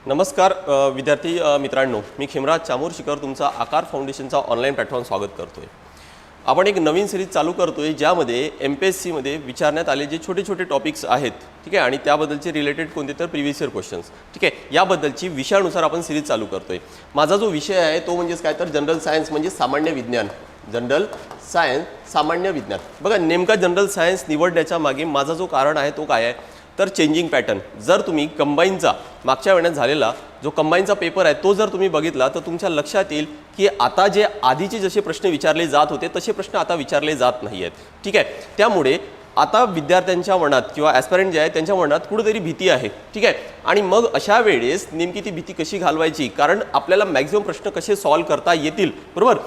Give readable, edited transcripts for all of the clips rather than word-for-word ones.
नमस्कार विद्यार्थी मित्रांनो, मी खेमराज चामोरशीकर तुमचा आकार फाउंडेशनचा ऑनलाईन प्लॅटफॉर्म स्वागत करतोय। आपण एक नवीन सिरीज चालू करतोय ज्यामध्ये MPSC मध्ये विचारण्यात आले जे छोटे छोटे टॉपिक्स आहेत, ठीक आहे, आणि त्याबद्दलचे रिलेटेड कोणते तर प्रीवियस इयर क्वेश्चन्स, ठीक आहे, याबद्दलची विषयानुसार आपण सिरीज चालू करतोय। माझा जो विषय आहे तो म्हणजे काय तर जनरल सायन्स म्हणजे सामान्य विज्ञान, जनरल सायन्स सामान्य विज्ञान। बघा नेमका जनरल सायन्स निवडण्याच्या मागे माझा जो कारण आहे तो काय आहे तर चेंजिंग पॅटर्न। जर तुम्ही कंबाईनचा मागच्या वेळेस झालेला जो कंबाईनचा पेपर आहे तो जर तुम्ही बघितला तर तुमच्या लक्षात येईल की आता जे आधीचे जसे प्रश्न विचारले जात होते तसे प्रश्न आता विचारले जात नाही आहेत, ठीक आहे। त्यामुळे आता विद्यार्थ्यांच्या मनात किंवा ॲस्पिरंट जे आहे त्यांच्या मनात कुठेतरी भीती आहे, ठीक आहे। आणि मग अशा वेळेस नेमकी ती भीती कशी घालवायची, कारण आपल्याला मॅक्झिमम प्रश्न कसे सॉल्व करता येतील, बरोबर,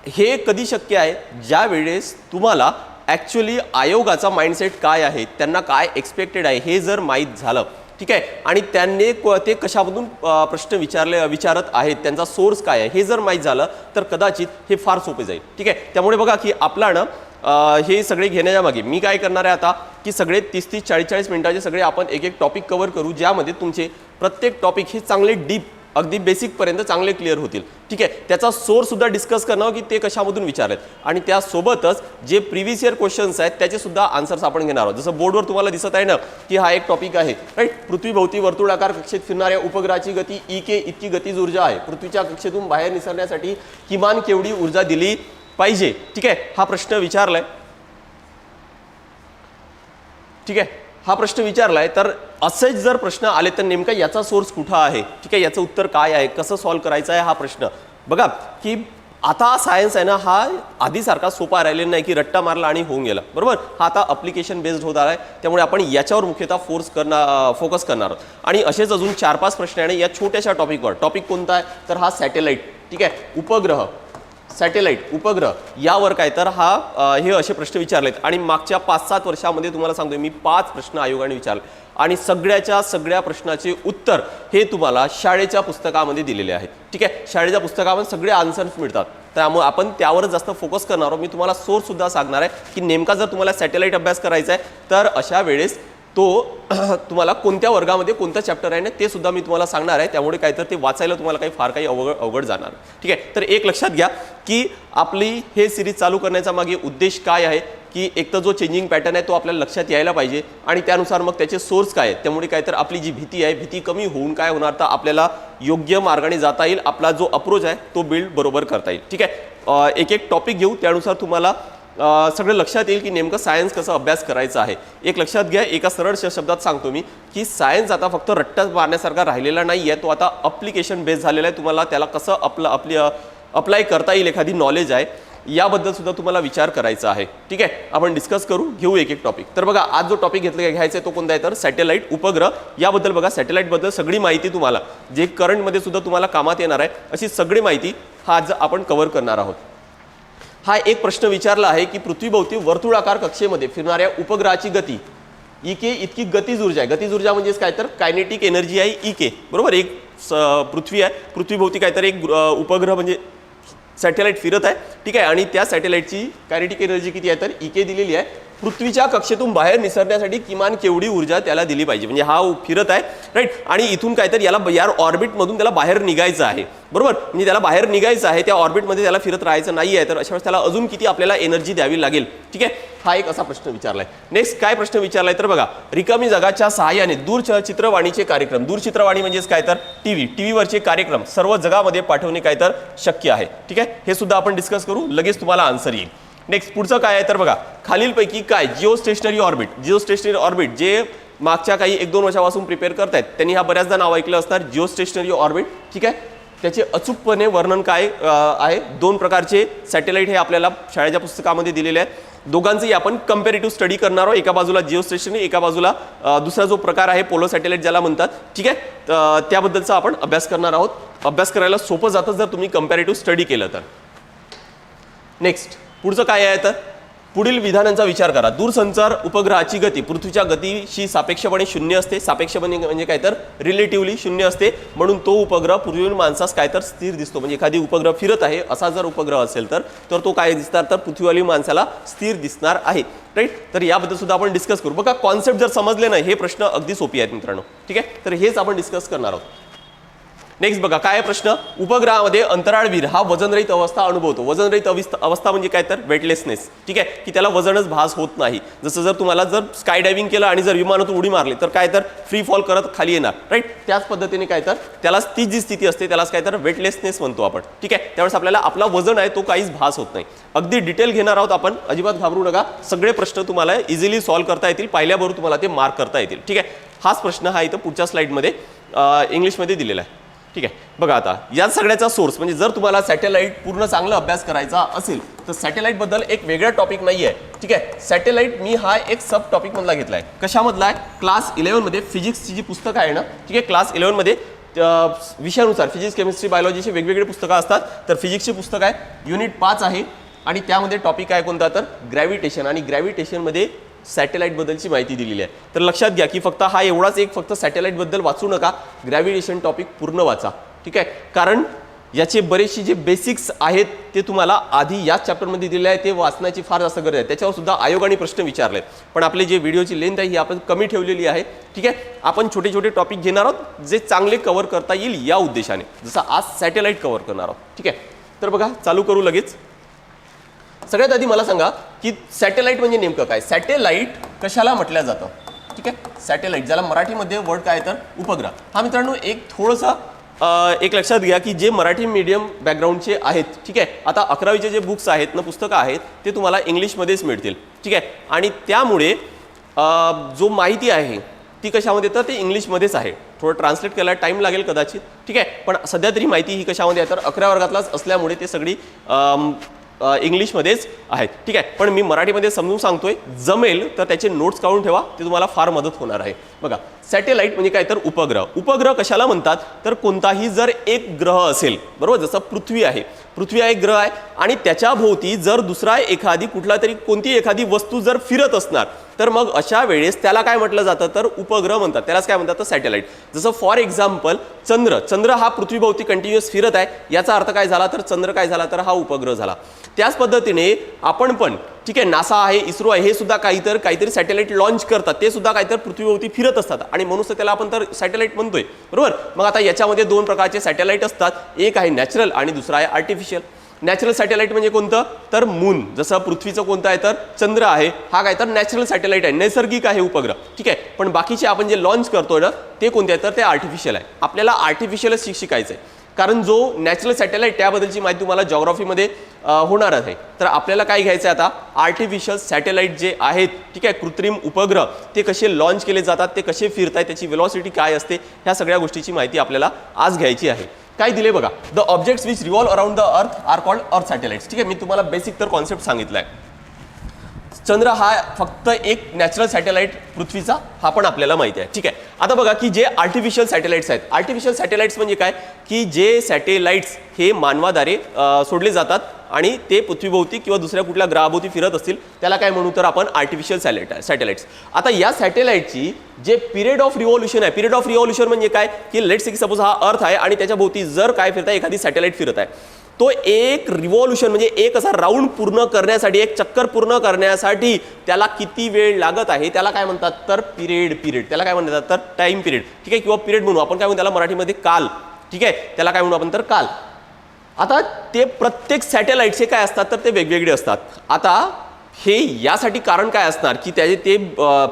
हे कधी शक्य आहे ज्या वेळेस तुम्हाला ॲक्च्युअली आयोगाचा माइंडसेट काय आहे, त्यांना काय एक्सपेक्टेड आहे हे जर माहीत झालं, ठीक आहे, आणि त्यांनी ते कशामधून प्रश्न विचारत आहेत, त्यांचा सोर्स काय आहे हे जर माहीत झालं तर कदाचित हे फार सोपे जाईल, ठीक आहे। त्यामुळे बघा की आपला ना हे सगळे घेण्याच्या मागे मी काय करणार आहे आता की सगळे 30-30 40-40 मिनिटाचे सगळे आपण एक एक टॉपिक कव्हर करू ज्यामध्ये तुमचे प्रत्येक टॉपिक हे चांगले डीप अगदी बेसिक पर्यंत चांगले क्लिअर होतील, ठीक आहे। त्याचा सोर्स सुद्धा डिस्कस करणं की ते कशामधून विचारलेत आणि त्यासोबतच जे प्रीवियस इयर क्वेश्चन्स आहेत त्याचे सुद्धा आन्सर्स आपण घेणार आहोत। जसं बोर्डवर तुम्हाला दिसत आहे ना की हा एक टॉपिक आहे, राईट, पृथ्वीभोवती वर्तुळाकार कक्षेत फिरणाऱ्या उपग्रहाची गती EK इतकी गतीज ऊर्जा आहे, पृथ्वीच्या कक्षेतून बाहेर निसरण्यासाठी किमान केवढी ऊर्जा दिली पाहिजे, ठीक आहे, हा प्रश्न विचारलाय, ठीक आहे, हा प्रश्न विचारलाय। तर असेच जर प्रश्न आले तर नेमका याचा सोर्स कुठं आहे, ठीक आहे, याचं उत्तर काय आहे, कसं सॉल्व करायचं आहे हा प्रश्न। बघा की आता सायन्स आहे ना हा आधीसारखा सोपा राहिलेला नाही की रट्टा मारला आणि होऊन गेला, बरोबर, हा आता अप्लिकेशन बेस्ड होत आहे। त्यामुळे आपण याच्यावर मुख्यतः फोकस करणार आहोत आणि असेच अजून 4-5 प्रश्न आहे या छोट्याशा टॉपिकवर। टॉपिक कोणता आहे तर हा सॅटेलाइट, ठीक आहे, उपग्रह, सॅटेलाइट उपग्रह यावर काय तर हे असे प्रश्न विचारलेत आणि मागच्या 5-7 वर्षामध्ये तुम्हाला सांगतोय मी 5 प्रश्न आयोगाने विचारले आणि सगळ्या प्रश्नाचे उत्तर हे तुम्हाला शाळेच्या पुस्तकामध्ये दिलेले आहेत, ठीक आहे। शाळेच्या पुस्तकामध्ये सगळे आन्सर्स मिळतात, त्यामुळे आपण त्यावर जास्त फोकस करणार आहोत। मी तुम्हाला सोर्स सुद्धा सांगणार आहे की नेमका जर तुम्हाला सॅटेलाइट अभ्यास करायचा आहे तर अशा वेळेस तो तुम्हाला कोणत्या वर्गामध्ये कोणता चॅप्टर आहे ना ते सुद्धा मी तुम्हाला सांगणार आहे। त्यामुळे काय तर ते वाचायला तुम्हाला काही अवघड जाणार, ठीक आहे। तर एक लक्षात घ्या की आपली हे सिरीज चालू करण्याचा मागे उद्देश काय आहे की एक तर जो चेंजिंग पॅटर्न आहे तो आपल्याला लक्षात यायला पाहिजे आणि त्यानुसार मग त्याचे सोर्स काय आहेत। त्यामुळे काय तर आपली जी भीती आहे भीती कमी होऊन काय होणार तर आपल्याला योग्य मार्गाने जाता येईल, आपला जो अप्रोच आहे तो बिल्ड बरोबर करता येईल, ठीक आहे। एक एक टॉपिक घेऊ त्यानुसार तुम्हाला सगळं लक्षात येईल की नेमकं सायन्स कसं अभ्यास करायचा आहे। एक लक्षात घ्या, एका सरळ शब्दात सांगतो मी की सायन्स आता फक्त रट्टा मारण्यासारखा राहिलेला नाही आहे, तो आता अप्लिकेशन बेस्ड झालेला आहे। तुम्हाला त्याला कसं अप्लाय करता येईल एखादी नॉलेज आहे याबद्दल सुद्धा तुम्हाला विचार करायचा आहे, ठीक आहे। आपण डिस्कस करू, घेऊ एक एक टॉपिक। तर बघा आज जो टॉपिक घ्यायचा आहे तो कोणता आहे तर सॅटेलाइट उपग्रह याबद्दल। बघा सॅटेलाइटबद्दल सगळी माहिती तुम्हाला जे करंटमध्ये सुद्धा तुम्हाला कामात येणार आहे अशी सगळी माहिती आज आपण कव्हर करणार आहोत। हा एक प्रश्न विचारला आहे की पृथ्वीभोवती वर्तुळाकार कक्षेमध्ये फिरणाऱ्या उपग्रहाची गती EK इतकी गतीज ऊर्जा आहे। गतीज ऊर्जा म्हणजेच काय तर कायनेटिक एनर्जी आहे EK, बरोबर। एक पृथ्वी आहे, पृथ्वीभोवती काय तर एक उपग्रह म्हणजे सॅटेलाइट फिरत आहे, ठीक आहे, आणि त्या सॅटेलाइटची कायनेटिक एनर्जी किती आहे तर EK दिलेली आहे। पृथ्वीच्या कक्षेतून बाहेर निसरण्यासाठी किमान केवढी ऊर्जा त्याला दिली पाहिजे, म्हणजे हा फिरत आहे, राईट, आणि इथून काय तर यार ऑर्बिटमधून त्याला बाहेर निघायचं आहे, बरोबर, म्हणजे त्याला बाहेर निघायचं आहे, त्या ऑर्बिटमध्ये त्याला फिरत राहायचं नाही आहे, तर अशा वेळेस त्याला अजून किती आपल्याला एनर्जी द्यावी लागेल, ठीक आहे। हा एक असा प्रश्न विचारलाय। नेक्स्ट काय प्रश्न विचारलाय तर बघा रिकामी जगाच्या सहाय्याने दूरचित्रवाणीचे कार्यक्रम, दूरचित्रवाणी म्हणजेच काय तर टीव्हीवरचे कार्यक्रम सर्व जगामध्ये पाठवणे काय तर शक्य आहे, ठीक आहे। हे सुद्धा आपण डिस्कस करू, लगेच तुम्हाला आन्सर येईल। नेक्स्ट पुढचं काय आहे तर बघा खालीलपैकी काय जिओ स्टेशनरी ऑर्बिट जे मागच्या काही 1-2 वर्षापासून प्रिपेअर करतायत त्यांनी हा बऱ्याचदा नाव ऐकलं असणार जिओ स्टेशनरी ऑर्बिट, ठीक आहे। त्याचे अचूकपणे वर्णन काय आहे, 2 प्रकारचे सॅटेलाइट हे आपल्याला शाळेच्या पुस्तकामध्ये दिलेले आहेत, दोघांचंही आपण कंपॅरेटिव्ह स्टडी करणार आहोत। एका बाजूला जिओ स्टेशनरी, एका बाजूला दुसरा जो प्रकार आहे पोलो सॅटेलाइट ज्याला म्हणतात, ठीक आहे, त्याबद्दलचा आपण अभ्यास करणार आहोत। अभ्यास करायला सोपं जातं जर तुम्ही कंपॅरेटिव्ह स्टडी केलं तर। नेक्स्ट पुढचं काय आहे तर पुढील विधानांचा विचार करा। दूरसंचार उपग्रहाची गती पृथ्वीच्या गतीशी सापेक्षपणे 0 असते, सापेक्षपणे म्हणजे काय तर रिलेटिव्हली 0 असते, म्हणून तो उपग्रह पृथ्वीवर माणसास काय तर स्थिर दिसतो। म्हणजे एखादी उपग्रह फिरत आहे असा जर उपग्रह असेल तर तो काय दिसणार तर पृथ्वीवरील माणसाला स्थिर दिसणार आहे, राईट। तर याबद्दल सुद्धा आपण डिस्कस करू। बघा कॉन्सेप्ट जर समजले नाही हे प्रश्न अगदी सोपे आहेत मित्रांनो, ठीक आहे, तर हेच आपण डिस्कस करणार आहोत। नेक्स्ट बघा काय आहे प्रश्न, उपग्रहामध्ये अंतराळवीर हा वजनरहित अवस्था अनुभवतो. वजनरहित अवस्था म्हणजे काय तर वेटलेसनेस. ठीक आहे, की त्याला वजनच भास होत नाही. जसं जर तुम्हाला जर स्काय डायव्हिंग केलं आणि जर विमानातून उडी मारली तर काय तर फ्री फॉल करत खाली येणार, राईट. त्याच पद्धतीने काय तर त्याला ती जी स्थिती असते त्यालाच काय तर वेटलेसनेस म्हणतो आपण. ठीक आहे, त्यावेळेस आपल्याला आपला वजन आहे तो काहीच भास होत नाही. अगदी डिटेल घेणार आहोत आपण, अजिबात घाबरू नका. सगळे प्रश्न तुम्हाला इझिली सॉल्व्ह करता येतील, पाहिल्याबरोबर तुम्हाला ते मार्क करता येतील. ठीक आहे, हाच प्रश्न हा इथं पुढच्या स्लाइडमध्ये इंग्लिशमध्ये दिलेला आहे. ठीक आहे, बघा आता या सगळ्याचा सोर्स म्हणजे जर तुम्हाला सॅटेलाइट पूर्ण चांगला अभ्यास करायचा असेल तर सॅटेलाइट बद्दल एक वेगळा टॉपिक नाही आहे. ठीक आहे, सॅटेलाइट मी हा एक सब टॉपिक मधला घेतला आहे. कशामधला आहे, क्लास 11 मध्ये फिजिक्सची जी पुस्तकं आहे ना, ठीक आहे, क्लास 11 मध्ये विषयानुसार फिजिक्स केमिस्ट्री बायोलॉजीचे वेगवेगळे पुस्तकं असतात. तर फिजिक्सची पुस्तक आहे, युनिट 5 आहे आणि त्यामध्ये टॉपिक आहे कोणता तर ग्रॅव्हिटेशन. आणि ग्रॅव्हिटेशनमध्ये सॅटेलाइट बद्दलची माहिती दिलेली आहे. तर लक्षात घ्या की फक्त हा एवढाच एक फक्त सॅटेलाइट बद्दल वाचू नका, ग्रॅव्हिटेशन टॉपिक पूर्ण वाचा. ठीक आहे, कारण याचे बरेचसे जे बेसिक्स आहेत ते तुम्हाला आधी याच चॅप्टरमध्ये दिले आहे, ते वाचण्याची फार जास्त गरज आहे. त्याच्यावर सुद्धा आयोगाने प्रश्न विचारले, पण आपले जे व्हिडिओची लेंथ आहे ही आपण कमी ठेवलेली आहे. ठीक आहे, आपण छोटे छोटे टॉपिक घेणार आहोत जे चांगले कव्हर करता येईल या उद्देशाने, जसं आज सॅटेलाइट कव्हर करणार आहोत. ठीक आहे, तर बघा चालू करू लगेच. सगळ्यात आधी मला सांगा की सॅटेलाइट म्हणजे नेमकं काय, सॅटेलाइट कशाला म्हटलं जातं. ठीक आहे, सॅटेलाइट ज्याला मराठीमध्ये वर्ड काय तर उपग्रह. हा मित्रांनो एक थोडंसं एक लक्षात घ्या की जे मराठी मीडियम बॅकग्राऊंडचे आहेत, ठीक आहे, आता 11वीचे जे बुक्स आहेत ना, पुस्तकं आहेत ते तुम्हाला इंग्लिशमध्येच मिळतील. ठीक आहे, आणि त्यामुळे जो माहिती आहे ती कशामध्ये तर ते इंग्लिशमध्येच आहे. थोडं ट्रान्सलेट करायला टाईम लागेल कदाचित. ठीक आहे, पण सध्या तरी माहिती ही कशामध्ये आहे तर 11 वर्गातलाच असल्यामुळे ते सगळी इंग्लिशमध्येच आहेत. ठीक आहे, पण मी मराठीमध्ये समजून सांगतोय, जमेल तर त्याचे नोट्स काढून ठेवा, ते तुम्हाला फार मदत होणार आहे. बघा सॅटेलाइट म्हणजे काय तर उपग्रह. उपग्रह कशाला म्हणतात तर कोणताही जर एक ग्रह असेल, बरोबर, जसं पृथ्वी आहे, पृथ्वी हा एक ग्रह आहे आणि त्याच्या भोवती जर दुसरा एखादी कुठला तरी कोणती एखादी वस्तू जर फिरत असणार तर मग अशा वेळेस त्याला काय म्हटलं जातं तर उपग्रह म्हणतात. त्यालाच काय म्हणतात तर सॅटेलाइट. जसं फॉर एक्झाम्पल चंद्र हा पृथ्वीभोवती कंटिन्युअस फिरत आहे, याचा अर्थ काय झाला तर चंद्र काय झाला तर हा उपग्रह झाला. त्याच पद्धतीने आपण पण, ठीक आहे, नासा आहे, इस्रो आहे, हे सुद्धा काहीतरी सॅटेलाइट लॉन्च करतात, ते सुद्धा काहीतरी पृथ्वीभोवती फिरत असतात आणि म्हणून त्याला आपण तर सॅटेलाइट म्हणतोय, बरोबर. मग आता याच्यामध्ये दोन प्रकारचे सॅटेलाइट असतात, एक आहे नॅचरल आणि दुसरा आहे आर्टिफिशियल. नॅचरल सॅटेलाइट म्हणजे कोणतं तर मून, जसं पृथ्वीचं कोणतं आहे तर चंद्र आहे, हा काय तर नॅचरल सॅटेलाइट आहे, नैसर्गिक आहे उपग्रह. ठीक आहे, पण बाकीचे आपण जे लॉन्च करतोय ना ते कोणते आहे तर ते आर्टिफिशियल आहे. आपल्याला आर्टिफिशियलच शिकायचं आहे, कारण जो नॅचरल सॅटेलाइट त्याबद्दलची माहिती तुम्हाला जॉग्राफीमध्ये होणार आहे. तर आपल्याला काय घ्यायचं आहे आता, आर्टिफिशियल सॅटेलाइट जे आहेत, ठीक आहे, कृत्रिम उपग्रह, ते कसे लॉन्च केले जातात, ते कसे फिरतात, त्याची वेलॉसिटी काय असते, ह्या सगळ्या गोष्टीची माहिती आपल्याला आज घ्यायची आहे. काय दिले बघा, the objects which revolve around the earth are called earth satellites. ठीक आहे, मी तुम्हाला बेसिक तर कॉन्सेप्ट सांगितलाय. चंद्र हा फक्त एक नॅचरल सॅटेलाइट पृथ्वीचा, हा पण आपल्याला माहिती आहे. ठीक आहे, आता बघा की जे आर्टिफिशियल सॅटेलाइट्स आहेत, आर्टिफिशियल सॅटेलाइट्स म्हणजे काय की जे सॅटेलाइट्स हे मानवाद्वारे सोडले जातात आणि ते पृथ्वीभोवती किंवा दुसऱ्या कुठल्या ग्रहाभोवती फिरत असतील, त्याला काय म्हणू तर आपण आर्टिफिशियल सॅटेलाइट्स. आता या सॅटेलाइटची जे पिरियड ऑफ रिव्हॉल्युशन आहे, पिरियड ऑफ रिव्हॉल्युशन म्हणजे काय की लेट्स से सपोज हा अर्थ आहे आणि त्याच्या भोवती जर काय फिरत आहे, एखादी सॅटेलाइट फिरत आहे, तो एक रिव्हॉल्युशन म्हणजे एक असा राऊंड पूर्ण करण्यासाठी, एक चक्कर पूर्ण करण्यासाठी त्याला किती वेळ लागत आहे त्याला काय म्हणतात तर पिरियड. त्याला काय म्हणतात तर टाइम पिरियड. ठीक आहे, किंवा पिरियड म्हणू आपण, काय म्हणू त्याला मराठीमध्ये काल. ठीक आहे, त्याला काय म्हणू आपण तर काल. आता ते प्रत्येक सॅटेलाइटचे काय असतात तर ते वेगवेगळे असतात. आता हे यासाठी कारण काय असणार की ते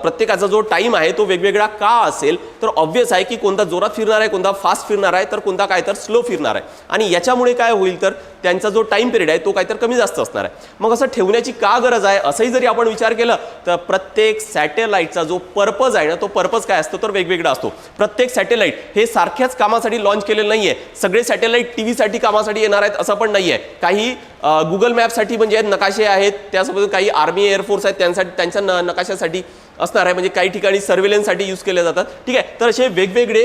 प्रत्येकाचा जो टाइम आहे तो वेगवेगळा का असेल तर ऑब्व्हियस आहे की कोणता जोरात फिरणार आहे, कोणता फास्ट फिरणार आहे, तर कोणता काय तर स्लो फिरणार आहे. आणि याच्यामुळे काय होईल तर त्यांचा जो टाइम पिरियड आहे तो काय तर कमी जास्त असणार आहे. मग असं ठेवण्याची का गरज आहे असंही जरी आपण विचार केला तर प्रत्येक सॅटेलाइटचा जो पर्पज आहे ना तो पर्पज काय असतो तर वेगवेगळा असतो. प्रत्येक सॅटेलाइट हे सारख्याच कामासाठी लॉन्च केलेलं नाहीये. सगळे सॅटेलाइट टीव्हीसाठी कामासाठी येणार आहेत असं पण नाहीये. काही गुगल मॅपसाठी म्हणजे नकाशे आहेत, त्यासोबत काही आर्मी एअरफोर्स आहेत त्यांसाठी त्यांच्या नकाशासाठी असणार आहे, म्हणजे काही ठिकाणी सर्व्हेलन्ससाठी यूज केले जातात. ठीक आहे, तर असे वेगवेगळे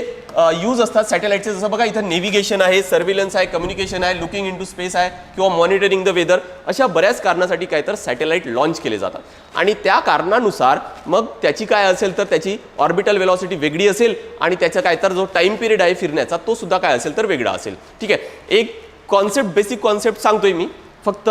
यूज असतात सॅटेलाइटचे. जसं बघा इथं नेव्हिगेशन आहे, सर्व्हेलन्स आहे, कम्युनिकेशन आहे, लुकिंग इनटू स्पेस आहे किंवा मॉनिटरिंग द वेदर, अशा बऱ्याच कारणासाठी काय तर सॅटेलाइट लॉन्च केले जातात. आणि त्या कारणानुसार मग त्याची काय असेल तर त्याची ऑर्बिटल वेलॉसिटी वेगळी असेल आणि त्याचा काय तर जो टाइम पिरियड आहे फिरण्याचा तो सुद्धा काय असेल तर वेगळा असेल. ठीक आहे, एक कॉन्सेप्ट, बेसिक कॉन्सेप्ट सांगतोय मी फक्त,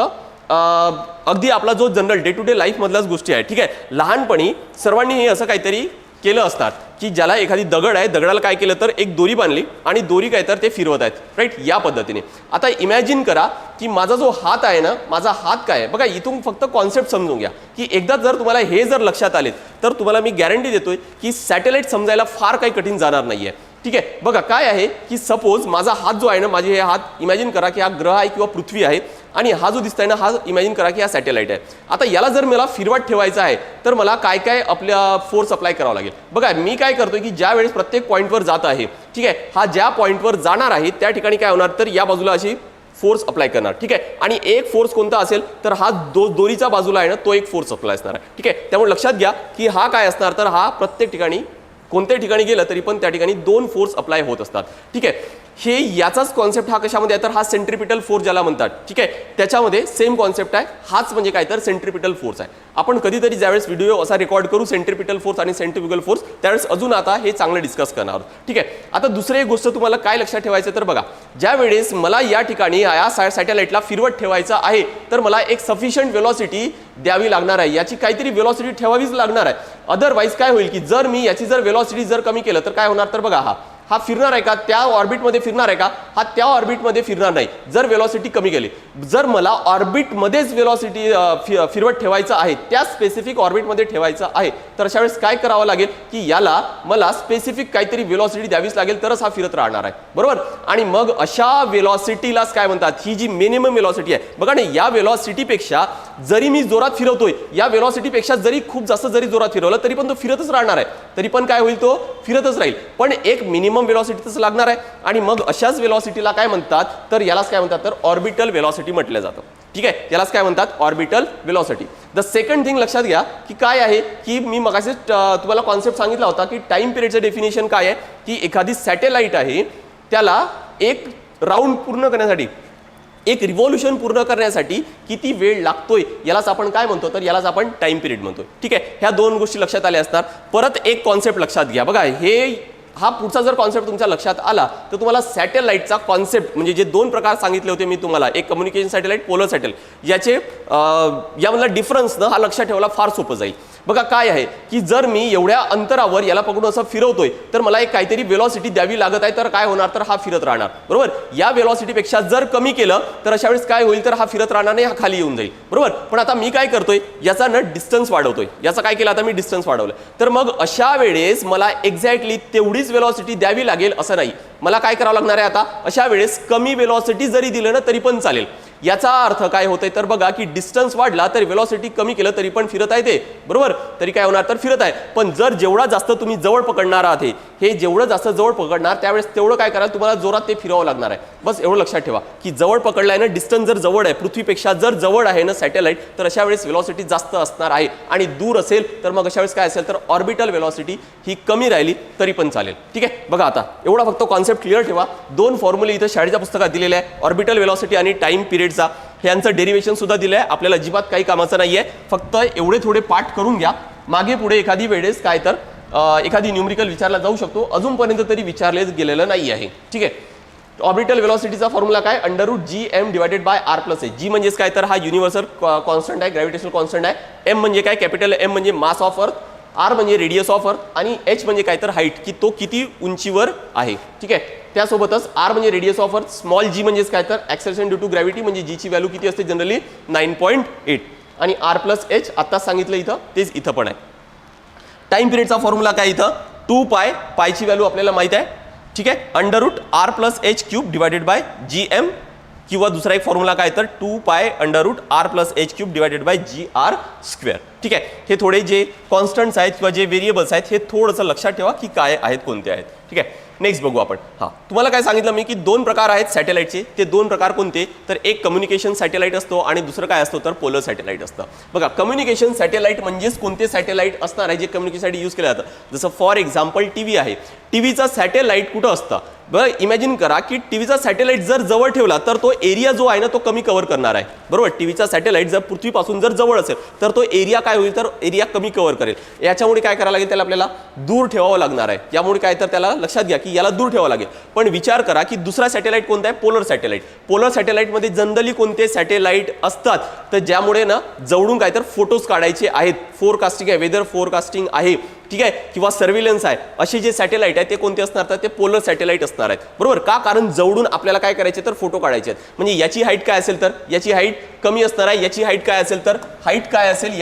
अगदी आपला जो general day to day life मधल्याच गोष्टी आहे. ठीक आहे, लहानपणी सर्वांनी हे असं काहीतरी केलं असणार की ज्याला एखादी दगड आहे, दगडाला काय केलं तर एक दोरी बांधली आणि दोरी काय तर ते फिरवत आहेत, राईट, या पद्धतीने. आता इमॅजिन करा की माझा जो हात आहे ना, माझा हात काय आहे बघा, इथून फक्त कॉन्सेप्ट समजून घ्या की एकदा जर तुम्हाला हे जर लक्षात आले तर तुम्हाला मी गॅरंटी देतोय की सॅटेलाइट समजायला फार काही कठीण जाणार नाहीये. ठीक आहे, बघा काय आहे की सपोज माझा हात जो आहे ना, माझे हे हात इमॅजिन करा की हा ग्रह आहे किंवा पृथ्वी आहे आणि हा जो दिसतोय ना, हा इमॅजिन करा की हा सॅटेलाइट आहे. आता याला जर मला फिरवत ठेवायचा आहे तर मला काय काय आपल्या फोर्स अप्लाय करावा लागेल. बघा मी काय करतोय की ज्या वेळेस प्रत्येक पॉईंटवर जात आहे, ठीक आहे, हा ज्या पॉईंटवर जाणार आहे त्या ठिकाणी काय होणार तर या बाजूला अशी फोर्स अप्लाय करणार. ठीक आहे, आणि एक फोर्स कोणता असेल तर हा दोरीच्या बाजूला आहे ना, तो एक फोर्स अप्लाय असणार आहे. ठीक आहे, त्यामुळे लक्षात घ्या की हा काय असणार तर हा प्रत्येक ठिकाणी कोणत्या ठिकाणी गेलं तरी पण त्या ठिकाणी 2 फोर्स अप्लाय होत असतात. ठीक आहे, हे याचाच कॉन्सेप्ट हा कशामध्ये आहे तर हा सेंट्रिपिटल फोर्स ज्याला म्हणतात. ठीक आहे, त्याच्यामध्ये सेम कॉन्सेप्ट आहे, हाच म्हणजे काय तर सेंट्रिपिटल फोर्स आहे. आपण कधीतरी ज्यावेळेस व्हिडिओ असा रेकॉर्ड करू सेंट्रिपिटल फोर्स आणि सेंट्रिफ्युगल फोर्स, त्यावेळेस अजून आता हे चांगलं डिस्कस करणार आहोत. ठीक आहे, आता दुसरी एक गोष्ट तुम्हाला काय लक्षात ठेवायचं तर बघा, ज्या वेळेस मला या ठिकाणी या सॅटेलाइटला फिरवत ठेवायचं आहे तर मला एक सफिशियंट वेलॉसिटी द्यावी लागणार आहे, याची काहीतरी वेलॉसिटी ठेवावीच लागणार आहे. अदरवाईज काय होईल की जर मी याची जर वेलॉसिटी जर कमी केलं तर काय होणार तर बघा, हा फिरणार आहे का त्या ऑर्बिटमध्ये फिरणार आहे का, हा त्या ऑर्बिटमध्ये फिरणार नाही जर वेलॉसिटी कमी केली. जर मला ऑर्बिटमध्येच वेलॉसिटी फिरवत ठेवायचं आहे, त्या स्पेसिफिक ऑर्बिटमध्ये ठेवायचं आहे, तर अशा वेळेस काय करावं लागेल की याला मला स्पेसिफिक काहीतरी वेलॉसिटी द्यावीच लागेल तरच हा फिरत राहणार आहे, बरोबर. आणि मग अशा वेलॉसिटीलाच काय म्हणतात, ही जी मिनिमम वेलॉसिटी आहे बघा ना, या वेलॉसिटीपेक्षा जरी मी जोरात फिरवतोय, या वेलॉसिटीपेक्षा जरी खूप जास्त जरी जोरात फिरवलं तरी पण तो फिरतच राहणार आहे, तरी पण काय होईल तो फिरतच राहील, पण एक मिनिमम वेलॉसिटीच लागणार आहे. आणि मग अशाच वेलॉसिटीला काय म्हणतात तर यालाच काय म्हणतात तर ऑर्बिटल वेलॉसिटी म्हटलं जातं. ठीक आहे, यालाच काय म्हणतात orbital velocity. The second thing लक्षात घ्या की काय आहे की मी मगाशी तुम्हाला कॉन्सेप्ट सांगितला होता की टाइम पिरियडचं डेफिनेशन काय आहे की एखादी सॅटेलाइट आहे त्याला एक राऊंड पूर्ण करण्यासाठी, एक रिव्हॉल्युशन पूर्ण करण्यासाठी किती वेळ लागतोय यालाच आपण काय म्हणतो तर यालाच आपण टाइम पिरियड म्हणतो. ठीक आहे, ह्या 2 गोष्टी लक्षात आल्या असतात. परत एक कॉन्सेप्ट लक्षात घ्या बघा, हा पुढचा जर कॉन्सेप्ट तुमच्या लक्षात आला तर तुम्हाला सॅटेलाइटचा कॉन्सेप्ट म्हणजे जे 2 प्रकार सांगितले होते मी तुम्हाला, एक कम्युनिकेशन सॅटेलाइट, पोलर सॅटेलाइट, याचे यामधला डिफरन्स ना हा लक्षात ठेवायला फार सोपं जाईल. बघा काय आहे की जर मी एवढ्या अंतरावर याला पकडून असं फिरवतोय तर मला एक काहीतरी वेलॉसिटी द्यावी लागत आहे, तर काय होणार तर हा फिरत राहणार, बरोबर. या वेलॉसिटीपेक्षा जर कमी केलं तर अशा वेळेस काय होईल तर हा फिरत राहणार नाही, हा खाली येऊन जाईल, बरोबर. पण आता मी काय करतोय याचा ना डिस्टन्स वाढवतोय, याचा काय केलं आता मी डिस्टन्स वाढवलं, तर मग अशा वेळेस मला एक्झॅक्टली तेवढीच वेलॉसिटी द्यावी लागेल असं नाही, मला काय करावं लागणार आहे आता अशा वेळेस कमी वेलॉसिटी जरी दिलं ना तरी पण चालेल. याचा अर्थ काय होतंय तर बघा की डिस्टन्स वाढला तर वेलॉसिटी कमी केलं तरी पण फिरत आहे ते, बरोबर, तरी काय होणार तर फिरत आहे. पण जर जेवढा जास्त तुम्ही जवळ पकडणार आहात, हे जेवढं जास्त जवळ पकडणार त्यावेळेस तेवढं काय कराल तुम्हाला जोरात ते फिरवावं लागणार आहे. बस एवढं लक्षात ठेवा की जवळ पकडलाय ना, डिस्टन्स जर जवळ आहे, पृथ्वीपेक्षा जर जवळ आहे ना सॅटेलाइट, तर अशा वेळेस वेलॉसिटी जास्त असणार आहे. आणि दूर असेल तर मग अशा वेळेस काय असेल तर ऑर्बिटल वेलॉसिटी ही कमी राहिली तरी पण चालेल. ठीक आहे, बघा आता एवढा फक्त कॉन्सेप्ट क्लिअर ठेवा. 2 फॉर्म्युले इथं शाळेच्या पुस्तकात दिलेले आहे, ऑर्बिटल वेलॉसिटी आणि टाइम पिरियडचा. यांचं डेरिवेशन सुद्धा दिलं आहे, आपल्याला अजिबात काही कामाचं नाहीये, फक्त एवढे थोडे पाठ करून घ्या. मागे पुढे एखादी वेळेस काय तर एखादी न्यूमरिकल विचारला जाऊ शकतो, अजूनपर्यंत तरी विचारले गेलेलं नाही आहे. ठीक आहे, ऑर्बिटल वेलॉसिटीचा फॉर्म्युला काय √gm divided by r+a. g म्हणजेच काय तर हा युनिव्हर्सल कॉन्स्टंट आहे, ग्रॅव्हिटेशनल कॉन्स्टंट आहे. m म्हणजे काय, कॅपिटल M म्हणजे मास ऑफ अर्थ, r म्हणजे रेडियस ऑफ अर्थ आणि h म्हणजे काय तर हाईट, की तो किती उंचीवर आहे. ठीक आहे, त्यासोबतच r म्हणजे radius of earth, small g म्हणजेच काय तर ॲक्सेलरेशन ड्यू टू ग्रॅव्हिटी, म्हणजे g ची व्हॅल्यू किती असते जनरली 9.8 आणि r+h आत्ताच सांगितलं इथं तेच इथं पण आहे. टाइम पिरियडचा फॉर्म्युला काय इथं 2π, पायची व्हॅल्यू आपल्याला माहित आहे. ठीक आहे, √r+h³ डिवायडेड बाय gm, किंवा दुसरा एक फॉर्म्युला काय तर 2π √r+h³ डिवायडेड बाय gr². ठीक आहे, हे थोडे जे कॉन्स्टंट्स आहेत किंवा जे व्हेरिएबल्स आहेत हे थोडंसं लक्षात ठेवा की काय आहेत, कोणते आहेत. ठीक आहे, नेक्स्ट बघू आपण. तुम्हाला काय सांगितलं मी की 2 प्रकार आहेत सॅटेलाइटचे. ते 2 प्रकार कोणते तर एक कम्युनिकेशन सॅटेलाइट असतो आणि दुसरं काय असतो तर पोलर सॅटेलाइट असतं. बघा, कम्युनिकेशन सॅटेलाइट म्हणजेच कोणते सॅटेलाइट असणार आहे जे कम्युनिकेशनसाठी यूज केलं जातं. जसं फॉर एक्झाम्पल टीव्ही आहे, टीव्हीचा सॅटेलाइट कुठं असतं बरं, इमॅजिन करा की टीव्हीचा सॅटेलाइट जर जवळ ठेवला तर तो एरिया जो आहे ना तो कमी कव्हर करणार आहे, बरोबर. टीव्हीचा सॅटेलाइट जर पृथ्वीपासून जर जवळ असेल तर तो एरिया काय काय होईल तर एरिया कमी कव्हर करेल. याच्यामुळे काय करायला लागेल त्याला आपल्याला दूर ठेवावं लागणार आहे. यामुळे काय तर त्याला लक्षात घ्या की याला दूर ठेवावं लागेल. पण विचार करा की दुसरा सॅटेलाइट कोणता आहे, पोलर सॅटेलाइट. पोलर सॅटेलाइटमध्ये जनरली कोणते सॅटेलाइट असतात तर ज्यामुळे ना जवळून काय तर फोटोज काढायचे आहेत, फोरकास्टिंग आहे, वेदर फोरकास्टिंग आहे, ठीक आहे, किंवा सर्व्हिलन्स आहे, असे जे सॅटेलाइट आहे ते कोणते असणार तर ते पोलर सॅटेलाइट असणार आहेत. बरोबर का, कारण जवळून आपल्याला काय करायचे तर फोटो काढायचे आहेत. म्हणजे याची हाईट काय असेल तर याची हाईट कमी असणार आहे, याची हाईट काय असेल तर हाईट काय असेल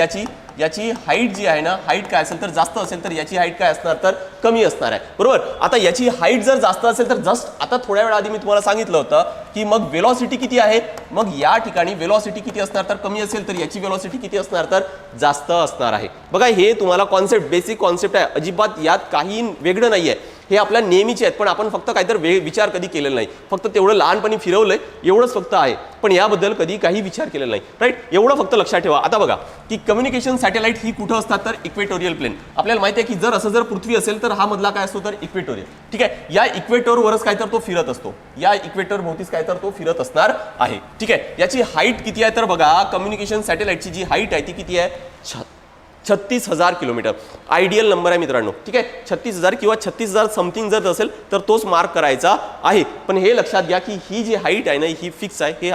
याची हाईट जी आहे ना, हाईट काय असेल तर जास्त असेल तर याची हाईट काय असणार तर कमी असणार आहे. बरोबर. आता याची हाईट जर जास्त असेल तर जस्ट आता थोड्या वेळ आधी मी तुम्हाला सांगितलं होतं की मग वेलॉसिटी किती आहे, मग या ठिकाणी वेलॉसिटी किती असणार तर कमी असेल तर याची वेलॉसिटी किती असणार तर जास्त असणार आहे. बघा हे तुम्हाला कॉन्सेप्ट, बेसिक कॉन्सेप्ट आहे, अजिबात यात काही वेगळं नाही आहे. हे आपल्या नेहमीचे आहेत, पण आपण फक्त काहीतरी विचार कधी केलेला नाही, फक्त तेवढं लहानपणी फिरवलंय एवढंच फक्त आहे, पण याबद्दल कधी काही विचार केलेला नाही. राईट, एवढं फक्त लक्षात ठेवा. आता बघा की कम्युनिकेशन सॅटेलाइट ही कुठं असतात तर इक्वेटोरियल प्लेन. आपल्याला माहिती आहे की जर असं जर पृथ्वी असेल तर हा मधला काय असतो तर इक्वेटोरियल. ठीक आहे, या इक्वेटोरवरच काय तर तो फिरत असतो, या इक्वेटर भोवतीच काय तर तो फिरत असणार आहे. ठीक आहे, याची हाईट किती आहे तर बघा कम्युनिकेशन सॅटेलाइटची जी हाईट आहे ती किती आहे 36,000 किलोमीटर. आयडियल नंबर आहे मित्रांनो. ठीक आहे, 36,000 किंवा 36,000 समथिंग जर असेल तर तोच मार्क करायचा आहे. पण हे लक्षात घ्या की ही जी हाईट आहे ना ही फिक्स आहे. हे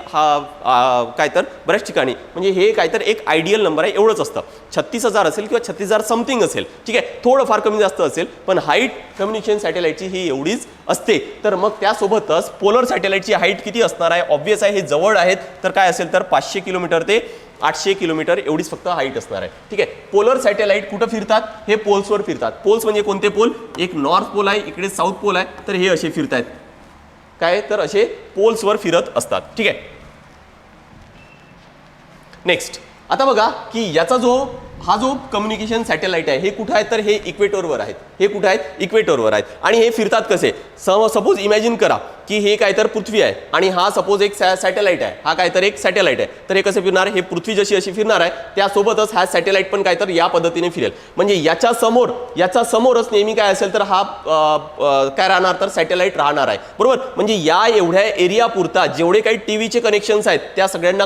काय तर बऱ्याच ठिकाणी म्हणजे हे काय तर एक आयडियल नंबर आहे, एवढंच असतं. 36,000 असेल किंवा 36,000 समथिंग असेल, ठीक आहे, थोडं फार कमी जास्त असेल, पण हाईट कम्युनिकेशन सॅटेलाइटची ही एवढीच असते. तर मग त्यासोबतच पोलर सॅटेलाइटची हाईट किती असणार आहे, ऑब्व्हियस आहे, हे जवळ आहेत तर काय असेल तर 500 किलोमीटर ते 800 किलोमीटर एवढीच फक्त हाईट असणार आहे. ठीक आहे, पोलर सॅटेलाइट कुठं फिरतात, हे पोल्सवर फिरतात. पोल्स म्हणजे कोणते पोल, एक नॉर्थ पोल आहे, इकडे साऊथ पोल आहे, तर हे असे फिरतायत काय तर असे पोल्सवर फिरत असतात. ठीक आहे, नेक्स्ट आता बघा की याचा हा जो कम्युनिकेशन सॅटेलाइट आहे हे कुठं आहे तर हे इक्वेटोरवर आहेत. हे कुठं आहेत इक्वेटोरवर आहेत. आणि हे फिरतात कसे, सपोज इमॅजिन करा की हे काय तर पृथ्वी आहे आणि हा सपोज एक सॅटेलाइट आहे, हा काय तर एक सॅटेलाइट आहे. तर हे कसे फिरणार, हे पृथ्वी जशी अशी फिरणार आहे त्यासोबतच हा सॅटेलाइट पण काय तर या पद्धतीने फिरेल. म्हणजे याच्या समोरच नेहमी काय असेल तर हा काय राहणार तर सॅटेलाइट राहणार आहे. बरोबर. म्हणजे या एवढ्या एरिया पुरता जेवढे काही टीव्हीचे कनेक्शन्स आहेत त्या सगळ्यांना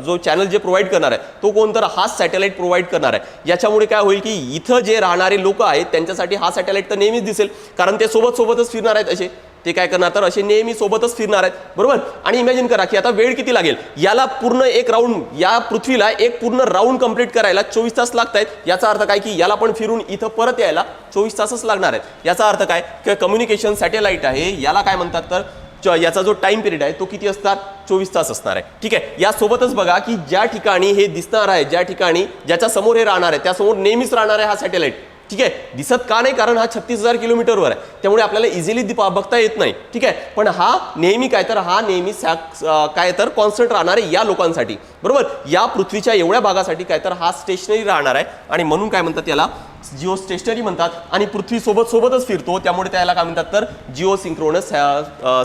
जो चॅनल जे प्रोव्हाइड करणार आहे तो कोण तर हाच सॅटेलाइट प्रोव्हाइड करणार आहे. याच्यामुळे काय होईल की इथं जे राहणारे लोक आहेत त्यांच्यासाठी हा सॅटेलाइट तर नेहमीच दिसेल, कारण ते सोबतच फिरणार आहेत. असे ते काय करणार तर असे नेहमी सोबतच फिरणार आहेत. बरोबर. आणि इमॅजिन करा की आता वेळ किती लागेल याला पूर्ण एक राऊंड, या पृथ्वीला एक पूर्ण राऊंड कंप्लीट करायला 24 तास लागत आहेत. याचा अर्थ काय की याला पण फिरून इथं परत यायला 24 तासच लागणार आहेत. याचा अर्थ काय की कम्युनिकेशन सॅटेलाइट आहे याला काय म्हणतात तर याचा जो टाइम पिरियड आहे तो किती असतात 24 तास असणार आहे. ठीक आहे, यासोबतच बघा की ज्या ठिकाणी हे दिसणार आहे, ज्या ठिकाणी ज्याच्या समोर हे राहणार आहे त्यासमोर नेहमीच राहणार आहे हा सॅटेलाइट. ठीक आहे, दिसत का नाही, कारण हा 36,000 किलोमीटरवर आहे त्यामुळे आपल्याला इझिली बघता येत नाही. ठीक आहे, पण हा नेहमी काय तर कॉन्स्टंट राहणार आहे या लोकांसाठी. बरोबर. या पृथ्वीच्या एवढ्या भागासाठी काय तर हा स्टेशनरी राहणार आहे आणि म्हणून काय म्हणतात याला जिओ स्टेशनरी म्हणतात. आणि पृथ्वी सोबतच फिरतो त्यामुळे त्याला काय म्हणतात तर जिओ सिंक्रोनस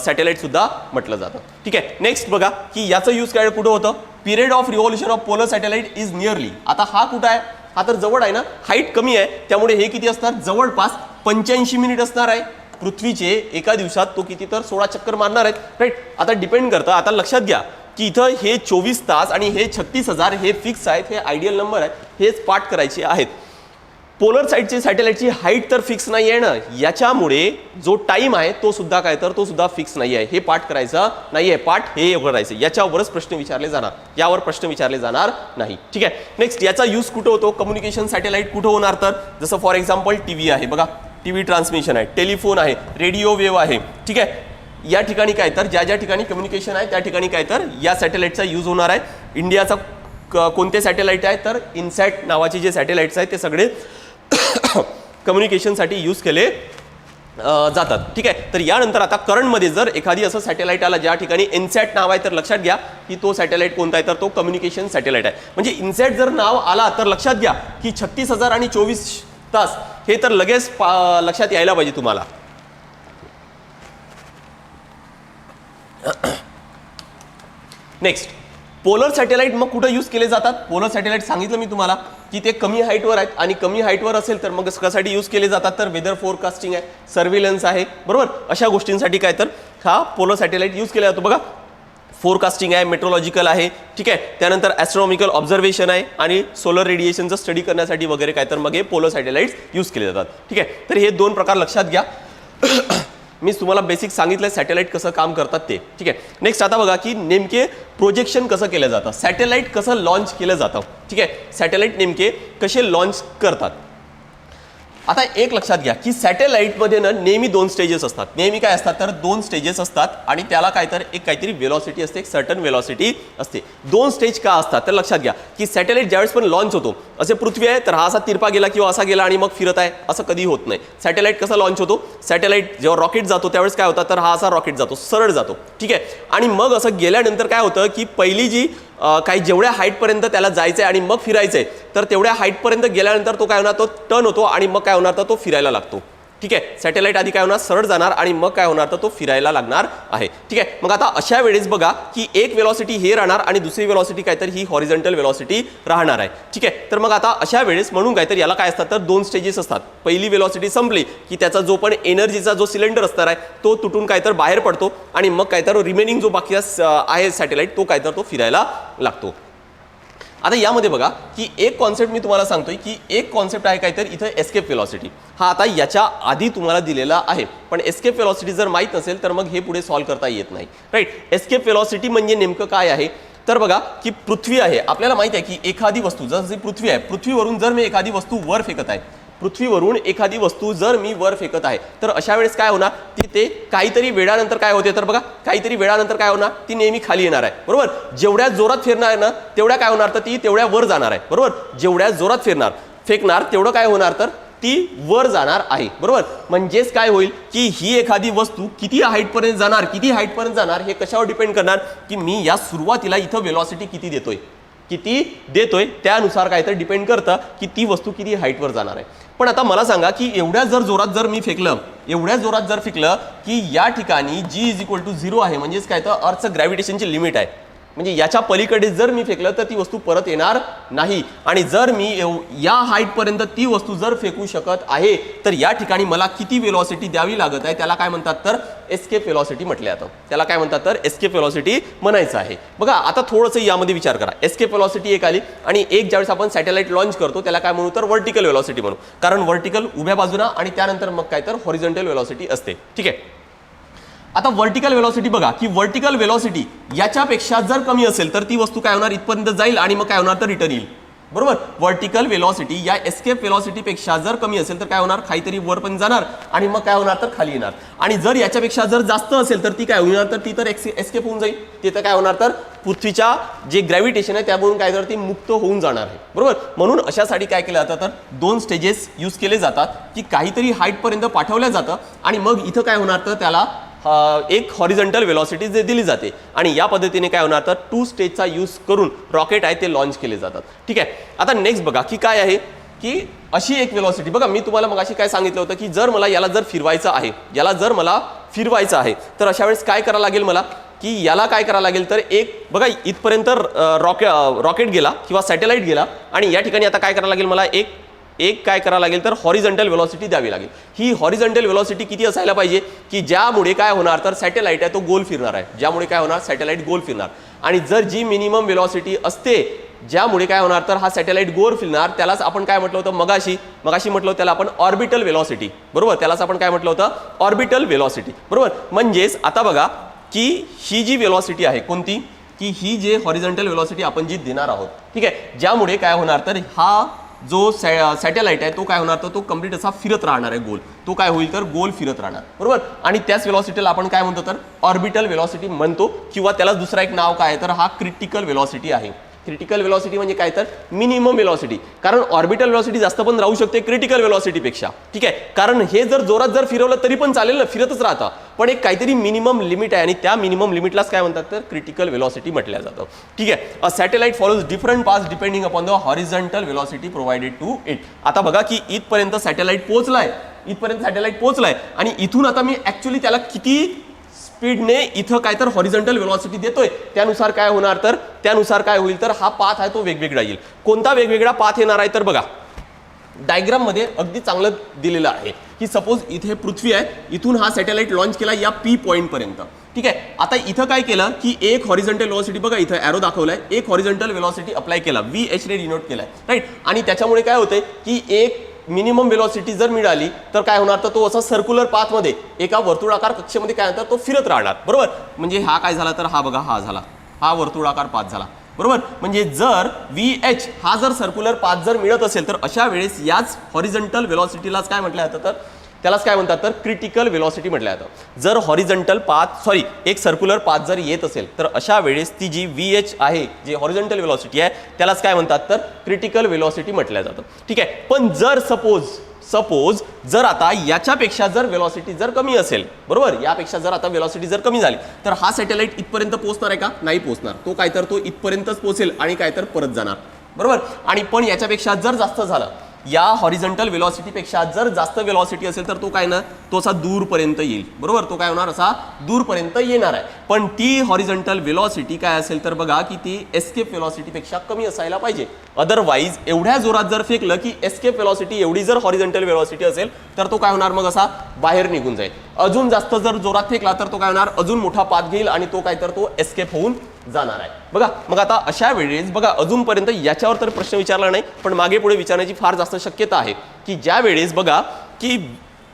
सॅटेलाइट सुद्धा म्हटलं जातं. ठीक आहे, नेक्स्ट बघा की याचं यूज काय कुठं होतं, period of revolution of polar satellite is nearly. आता हा कुठं आहे, हा तर जवळ आहे ना, हाईट कमी आहे त्यामुळे हे किती असणार जवळपास 85 मिनिट असणार आहे. पृथ्वीचे एका दिवसात तो किती तर 16 चक्कर मारणार आहेत. राईट, आता डिपेंड करतं. आता लक्षात घ्या की इथं हे 24 तास आणि हे 36,000 हे फिक्स आहेत, हे आयडियल नंबर आहेत, हेच पाठ करायचे आहेत. पोलर साईडची सॅटेलाइटची हाईट तर फिक्स नाही आहे ना, याच्यामुळे जो टाइम आहे तो सुद्धा काय तर तो सुद्धा फिक्स नाही आहे. हे पाठ करायचं नाही आहे, पाठ हे करायचं, याच्यावरच प्रश्न विचारले जाणार, यावर प्रश्न विचारले जाणार नाही. ठीक आहे, नेक्स्ट याचा यूज कुठं होतो, कम्युनिकेशन सॅटेलाइट कुठं होणार तर जसं फॉर एक्झाम्पल टीव्ही आहे बघा, टीव्ही ट्रान्समिशन आहे, टेलिफोन आहे, रेडिओ वेव्ह आहे. ठीक आहे, या ठिकाणी काय तर ज्या ज्या ठिकाणी कम्युनिकेशन आहे त्या ठिकाणी काय तर या सॅटेलाइटचा यूज होणार आहे. इंडियाचा कोणते सॅटेलाइट आहे तर इनसॅट नावाचे जे सॅटेलाइट्स आहेत ते सगळे कम्युनिकेशनसाठी यूज केले जातात. ठीक आहे, तर यानंतर आता करंटमध्ये जर एखादी असं सॅटेलाइट आला ज्या ठिकाणी इनसॅट नाव आहे तर लक्षात घ्या की तो सॅटेलाइट कोणता आहे तर तो कम्युनिकेशन सॅटेलाइट आहे. म्हणजे इनसॅट जर नाव आला तर लक्षात घ्या की 36,000 आणि 24 तास हे तर लगेच लक्षात यायला पाहिजे तुम्हाला. नेक्स्ट पोलर सॅटेलाइट मग कुठं यूज केले जातात. पोलर सॅटेलाइट सांगितलं मी तुम्हाला की ते कमी हाईटवर आहेत आणि कमी हाईटवर असेल तर मग कशासाठी यूज केले जातात तर वेदर फोरकास्टिंग आहे, सर्व्हिलन्स आहे. बरोबर, अशा गोष्टींसाठी काय तर हा पोलर सॅटेलाइट यूज केला जातो. बघा फोरकास्टिंग आहे, मेट्रोलॉजिकल आहे, ठीक आहे. त्यानंतर ॲस्ट्रॉनॉमिकल ऑब्झर्वेशन आहे आणि सोलर रेडिएशनचं स्टडी करण्यासाठी वगैरे काय तर मग हे पोलर सॅटेलाइट्स यूज केले जातात, ठीक आहे. तर हे 2 प्रकार लक्षात घ्या. मी तुम्हाला बेसिक सांगितलं सॅटेलाइट कसं काम करतात ते, ठीक आहे. नेक्स्ट आता बघा की नेमके प्रोजेक्शन कसं केलं जातं, सॅटेलाइट कसं लॉन्च केलं जातं, ठीक आहे. सॅटेलाइट नेमके कसे लॉन्च करतात. आता एक लक्षात घ्या की सॅटेलाइटमध्ये ना नेहमी 2 स्टेजेस असतात. नेहमी काय असतात तर 2 स्टेजेस असतात आणि त्याला काय तर एक काहीतरी वेलॉसिटी असते, एक सर्टन वेलॉसिटी असते. 2 स्टेज का असतात तर लक्षात घ्या की सॅटेलाइट ज्यावेळेस पण लॉन्च होतो, असे पृथ्वी आहे तर हा असा तिरपा गेला किंवा असा गेला आणि मग फिरत आहे असं कधी होत नाही. सॅटेलाइट कसा लॉन्च होतो, सॅटेलाइट जेव्हा रॉकेट जातो त्यावेळेस काय होतं तर हा असा रॉकेट जातो, सरळ जातो, ठीक आहे. आणि मग असं गेल्यानंतर काय होतं की पहिली जी काही जेवढ्या हाईटपर्यंत त्याला जायचं आहे आणि मग फिरायचं आहे तर तेवढ्या हाईटपर्यंत गेल्यानंतर तो काय होणार, तो टर्न होतो आणि मग काय होणार तर तो फिरायला लागतो, ठीक आहे. सॅटेलाइट आधी काय होणार, सरळ जाणार आणि मग काय होणार तर तो फिरायला लागणार आहे, ठीक आहे. मग आता अशा वेळेस बघा की एक वेलॉसिटी हे राहणार आणि दुसरी वेलॉसिटी काय तर ही हॉरिझॉन्टल वेलॉसिटी राहणार आहे, ठीक आहे. तर मग आता अशा वेळेस म्हणून काय तर याला काय असतात तर 2 स्टेजेस असतात. पहिली वेलॉसिटी संपली की त्याचा जो पण एनर्जीचा जो सिलेंडर असणार आहे तो तुटून काय तर बाहेर पडतो आणि मग काय तर रिमेनिंग जो बाकी आहे सॅटेलाइट तो काय तर तो फिरायला लागतो. आता यामध्ये बघा की एक कॉन्सेप्ट मी तुम्हाला सांगतोय की एक कॉन्सेप्ट आहे काहीतरी इथं एस्केप वेलॉसिटी. हा आता याच्या आधी तुम्हाला दिलेला आहे, पण एस्केप वेलॉसिटी जर माहीत नसेल तर मग हे पुढे सॉल्व्ह करता येत नाही, राईट. एस्केप वेलॉसिटी म्हणजे नेमकं काय आहे तर बघा की पृथ्वी आहे, आपल्याला माहिती आहे की एखादी वस्तू जर पृथ्वी आहे, पृथ्वीवरून जर मी एखादी वस्तू वर फेकत आहे, पृथ्वीवरून एखादी वस्तू जर मी वर फेकत आहे तर अशा वेळेस काय होणार ती ते काहीतरी वेळानंतर काय होते तर बघा काहीतरी वेळानंतर काय होणार ती नेहमी खाली येणार आहे, बरोबर. जेवढ्या जोरात फिरणार आहे ना तेवढ्या काय होणार तर ती तेवढ्या वर जाणार आहे, बरोबर. जेवढ्या जोरात फेकणार तेवढं काय होणार तर ती वर जाणार आहे, बरोबर. म्हणजेच काय होईल की ही एखादी वस्तू किती हाईटपर्यंत जाणार हे कशावर डिपेंड करणार की मी या सुरुवातीला इथं वेलॉसिटी किती देतोय त्यानुसार काय तर डिपेंड करतं की ती वस्तू किती हाईटवर जाणार आहे. पण आता मला सांगा की एवढ्या जोरात जर मी फेकलं की या ठिकाणी G=0 आहे, म्हणजेच काय तर अर्थचं ग्रॅव्हिटेशनची लिमिट आहे, म्हणजे याच्या पलीकडे जर मी फेकलं तर ती वस्तू परत येणार नाही. आणि जर मी या हाईटपर्यंत ती वस्तू जर फेकू शकत आहे तर या ठिकाणी मला किती वेलॉसिटी द्यावी लागत आहे त्याला काय म्हणतात तर एस्केप वेलॉसिटी म्हटलं जातं. त्याला काय म्हणतात तर एस्केप वेलॉसिटी म्हणायचं आहे. बघा आता थोडंसं यामध्ये विचार करा. एस्केप वेलॉसिटी एक आली आणि एक ज्यावेळेस आपण सॅटेलाइट लॉन्च करतो त्याला काय म्हणू तर व्हर्टिकल वेलॉसिटी म्हणू, कारण व्हर्टिकल उभ्या बाजूला आणि त्यानंतर मग काय तर हॉरिझॉन्टल वेलॉसिटी असते, ठीक आहे. आता व्हर्टिकल वेलॉसिटी बघा की व्हर्टिकल वेलॉसिटी याच्यापेक्षा जर कमी असेल तर ती वस्तू काय होणार इथपर्यंत जाईल आणि मग काय होणार तर रिटर्न येईल, बरोबर. व्हर्टिकल वेलॉसिटी या एस्केप वेलॉसिटीपेक्षा जर कमी असेल तर काय होणार काहीतरी वर पण जाणार आणि मग काय होणार तर खाली येणार. आणि जर याच्यापेक्षा जर जास्त असेल तर ती काय होणार तर ती तर एस्केप होऊन जाईल, तिथं काय होणार तर पृथ्वीच्या जे ग्रॅव्हिटेशन आहे त्यामुळे काय तर ती मुक्त होऊन जाणार आहे, बरोबर. म्हणून अशासाठी काय केलं जातं तर 2 स्टेजेस यूज केले जातात की काहीतरी हाईटपर्यंत पाठवलं जातं आणि मग इथं काय होणार तर त्याला एक हॉरिझॉन्टल वेलॉसिटी जे दिली जाते आणि या पद्धतीने काय होणार तर 2 स्टेजचा यूज करून रॉकेट आहे ते लॉन्च केले जातात, ठीक आहे. आता नेक्स्ट बघा की काय आहे की अशी एक वेलॉसिटी बघा मी तुम्हाला मगाशी काय सांगितलं होतं की जर मला याला जर फिरवायचं आहे तर अशा वेळेस काय करावं लागेल मला की याला काय करावं लागेल तर एक बघा इथपर्यंत रॉकेट गेला किंवा सॅटेलाइट गेला आणि या ठिकाणी आता काय करावं लागेल मला एक काय करावं लागेल तर हॉरिझॉन्टल वेलॉसिटी द्यावी लागेल. ही हॉरिझॉन्टल वेलॉसिटी किती असायला पाहिजे की ज्यामुळे काय होणार तर सॅटेलाइट आहे तो गोल फिरणार आहे, ज्यामुळे काय होणार सॅटेलाइट गोल फिरणार. आणि जर जी मिनिमम वेलॉसिटी असते ज्यामुळे काय होणार तर हा सॅटेलाइट गोल फिरणार त्यालाच आपण काय म्हटलं होतं मगाशी म्हटलं होतं त्याला आपण ऑर्बिटल वेलॉसिटी, बरोबर. त्यालाच आपण काय म्हटलं होतं ऑर्बिटल वेलॉसिटी, बरोबर. म्हणजेच आता बघा की ही जी वेलॉसिटी आहे कोणती की ही जे हॉरिझॉन्टल वेलॉसिटी आपण जी देणार आहोत, ठीक आहे, ज्यामुळे काय होणार तर हा जो सॅटेलाइट आहे तो काय होणार तर तो कंप्लीट असा फिरत राहणार आहे गोल, तो काय होईल तर गोल फिरत राहणार, बरोबर. आणि त्याच वेलॉसिटीला आपण काय म्हणतो तर ऑर्बिटल वेलॉसिटी म्हणतो किंवा त्याला दुसरा एक नाव काय तर हा क्रिटिकल वेलॉसिटी आहे. क्रिटिकल वेलॉसिटी म्हणजे काय तर मिनिमम वेलॉसिटी, कारण ऑर्बिटल वेलॉसिटी जास्त पण राहू शकते क्रिटिकल वेलॉसिटीपेक्षा, ठीक आहे. कारण हे जर जोरात जर फिरवलं तरी पण चालेल ना, फिरतच राहतं, पण एक काहीतरी मिनिमम लिमिट आहे आणि त्या मिनिमम लिमिटलाच काय म्हणतात तर क्रिटिकल वेलॉसिटी म्हटलं जातं, ठीक आहे. A satellite follows different paths depending upon the horizontal velocity provided to it. आता बघा की इथपर्यंत सॅटेलाइट पोहोचलाय आणि इथून आता मी ऍक्च्युली त्याला किती स्पीडने इथं काय तर हॉरिझॉन्टल वेलॉसिटी देतोय त्यानुसार काय होईल तर हा पाथ आहे तो वेगवेगळा येईल. कोणता वेगवेगळा पाथ येणार आहे तर बघा डायग्राम मध्ये अगदी चांगलं दिलेलं आहे की सपोज इथे पृथ्वी आहे, इथून हा सॅटेलाइट लॉन्च केला या P पॉइंट पर्यंत, ठीक आहे. आता इथं काय केलं की एक हॉरिझॉन्टल व्हेलॉसिटी बघा इथं एरो दाखवलाय, एक हॉरिझॉन्टल व्हेलॉसिटी अप्लाय केला, VH ने डिनोट केलाय, राईट. आणि त्याच्यामुळे काय होतंय की एक मिनिमम व्हेलॉसिटी जर मिळाली तर काय होणार, तर तो असा सर्क्युलर पाथमध्ये एका वर्तुळाकार कक्षेमध्ये काय होणार, तो फिरत राहणार. बरोबर, म्हणजे हा काय झाला तर हा बघा हा झाला, हा वर्तुळाकार पाथ झाला. बरोबर, म्हणजे जर VH हा जर सर्क्युलर पाथ जर मिळत असेल तर अशा वेळेस याच हॉरिझॉन्टल व्हेलॉसिटीलाच काय म्हटलं जातं, तर त्यालाच काय म्हणतात, तर क्रिटिकल व्हेलॉसिटी म्हटलं जातं. जर हॉरिझॉन्टल पाथ एक सर्क्युलर पाथ जर येत असेल तर अशा वेळेस ती जी VH आहे, जी हॉरिझॉन्टल व्हेलॉसिटी आहे, त्यालाच काय म्हणतात, तर क्रिटिकल व्हेलॉसिटी म्हटलं जातं. ठीक आहे. पण जर सपोज जर आता याच्यापेक्षा जर व्हेलॉसिटी जर कमी असेल, बरोबर, यापेक्षा जर आता व्हेलॉसिटी जर कमी झाली तर हा सॅटेलाइट इथपर्यंत पोहोचणार आहे का, नाही पोहोचणार. तो काय तर तो इथपर्यंतच पोहोचेल आणि काय तर परत जाणार. बरोबर, आणि पण याच्यापेक्षा जर जास्त झालं, या हॉरिझॉन्टल व्हेलॉसिटीपेक्षा जर जास्त व्हेलॉसिटी असेल तर तो काय ना, तो असा दूरपर्यंत येईल. बरोबर, तो काय होणार, असा दूरपर्यंत येणार आहे. पण ती हॉरिझॉन्टल व्हेलॉसिटी काय असेल तर बघा की ती एस्केप व्हेलॉसिटीपेक्षा कमी असायला पाहिजे. अदरवाईज एवढ्या जोरात जर फेकलं की एस्केप व्हेलॉसिटी एवढी जर हॉरिझॉन्टल व्हेलॉसिटी असेल तर तो काय होणार, मग असा बाहेर निघून जाईल. अजून जास्त जर जोरात फेकला तर तो काय होणार, अजून मोठा पाथ घेईल आणि तो काय तर तो एस्केप होऊन जाणार आहे. बघा, मग आता अशा वेळेस बघा अजूनपर्यंत याच्यावर तर प्रश्न विचारला नाही, पण मागे पुढे विचारण्याची फार जास्त शक्यता आहे की ज्या वेळेस बघा की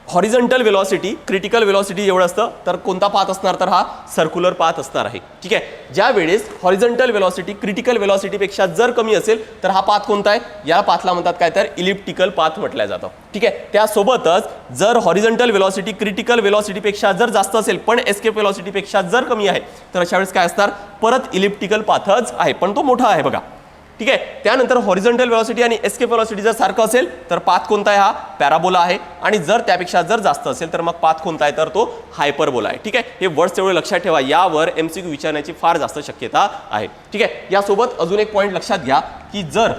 हॉरिझॉन्टल व्हेलॉसिटी क्रिटिकल व्हेलॉसिटी एवढं असतं तर कोणता पाथ असणार, तर हा सर्क्युलर पाथ असणार आहे. ठीक आहे. ज्या वेळेस हॉरिझॉन्टल व्हेलॉसिटी क्रिटिकल व्हेलॉसिटीपेक्षा जर कमी असेल तर हा पाथ कोणता आहे, या पाथला म्हणतात काय तर इलिप्टिकल पाथ म्हटलं जातं. ठीक आहे. त्यासोबतच जर हॉरिझॉन्टल व्हेलॉसिटी क्रिटिकल व्हेलॉसिटीपेक्षा जर जास्त असेल पण एस्केप व्हेलॉसिटीपेक्षा जर कमी आहे तर अशा वेळेस काय असणार, परत इलिप्टिकल पाथच आहे, पण तो मोठा आहे बघा. ठीक आहे. त्यानंतर हॉरिझॉन्टल व्हेलॉसिटी आणि एस्केप व्हेलॉसिटी जर सारखं असेल तर पाथ कोणता आहे, हा पॅराबोला आहे. आणि जर त्यापेक्षा जर जास्त असेल तर मग पाथ कोणता आहे, तर तो हायपरबोला आहे. ठीक आहे. हे वर्ड्स तेवढे लक्षात ठेवा, यावर MCQ विचारण्याची फार जास्त शक्यता आहे. ठीक आहे. यासोबत अजून एक पॉईंट लक्षात घ्या की जर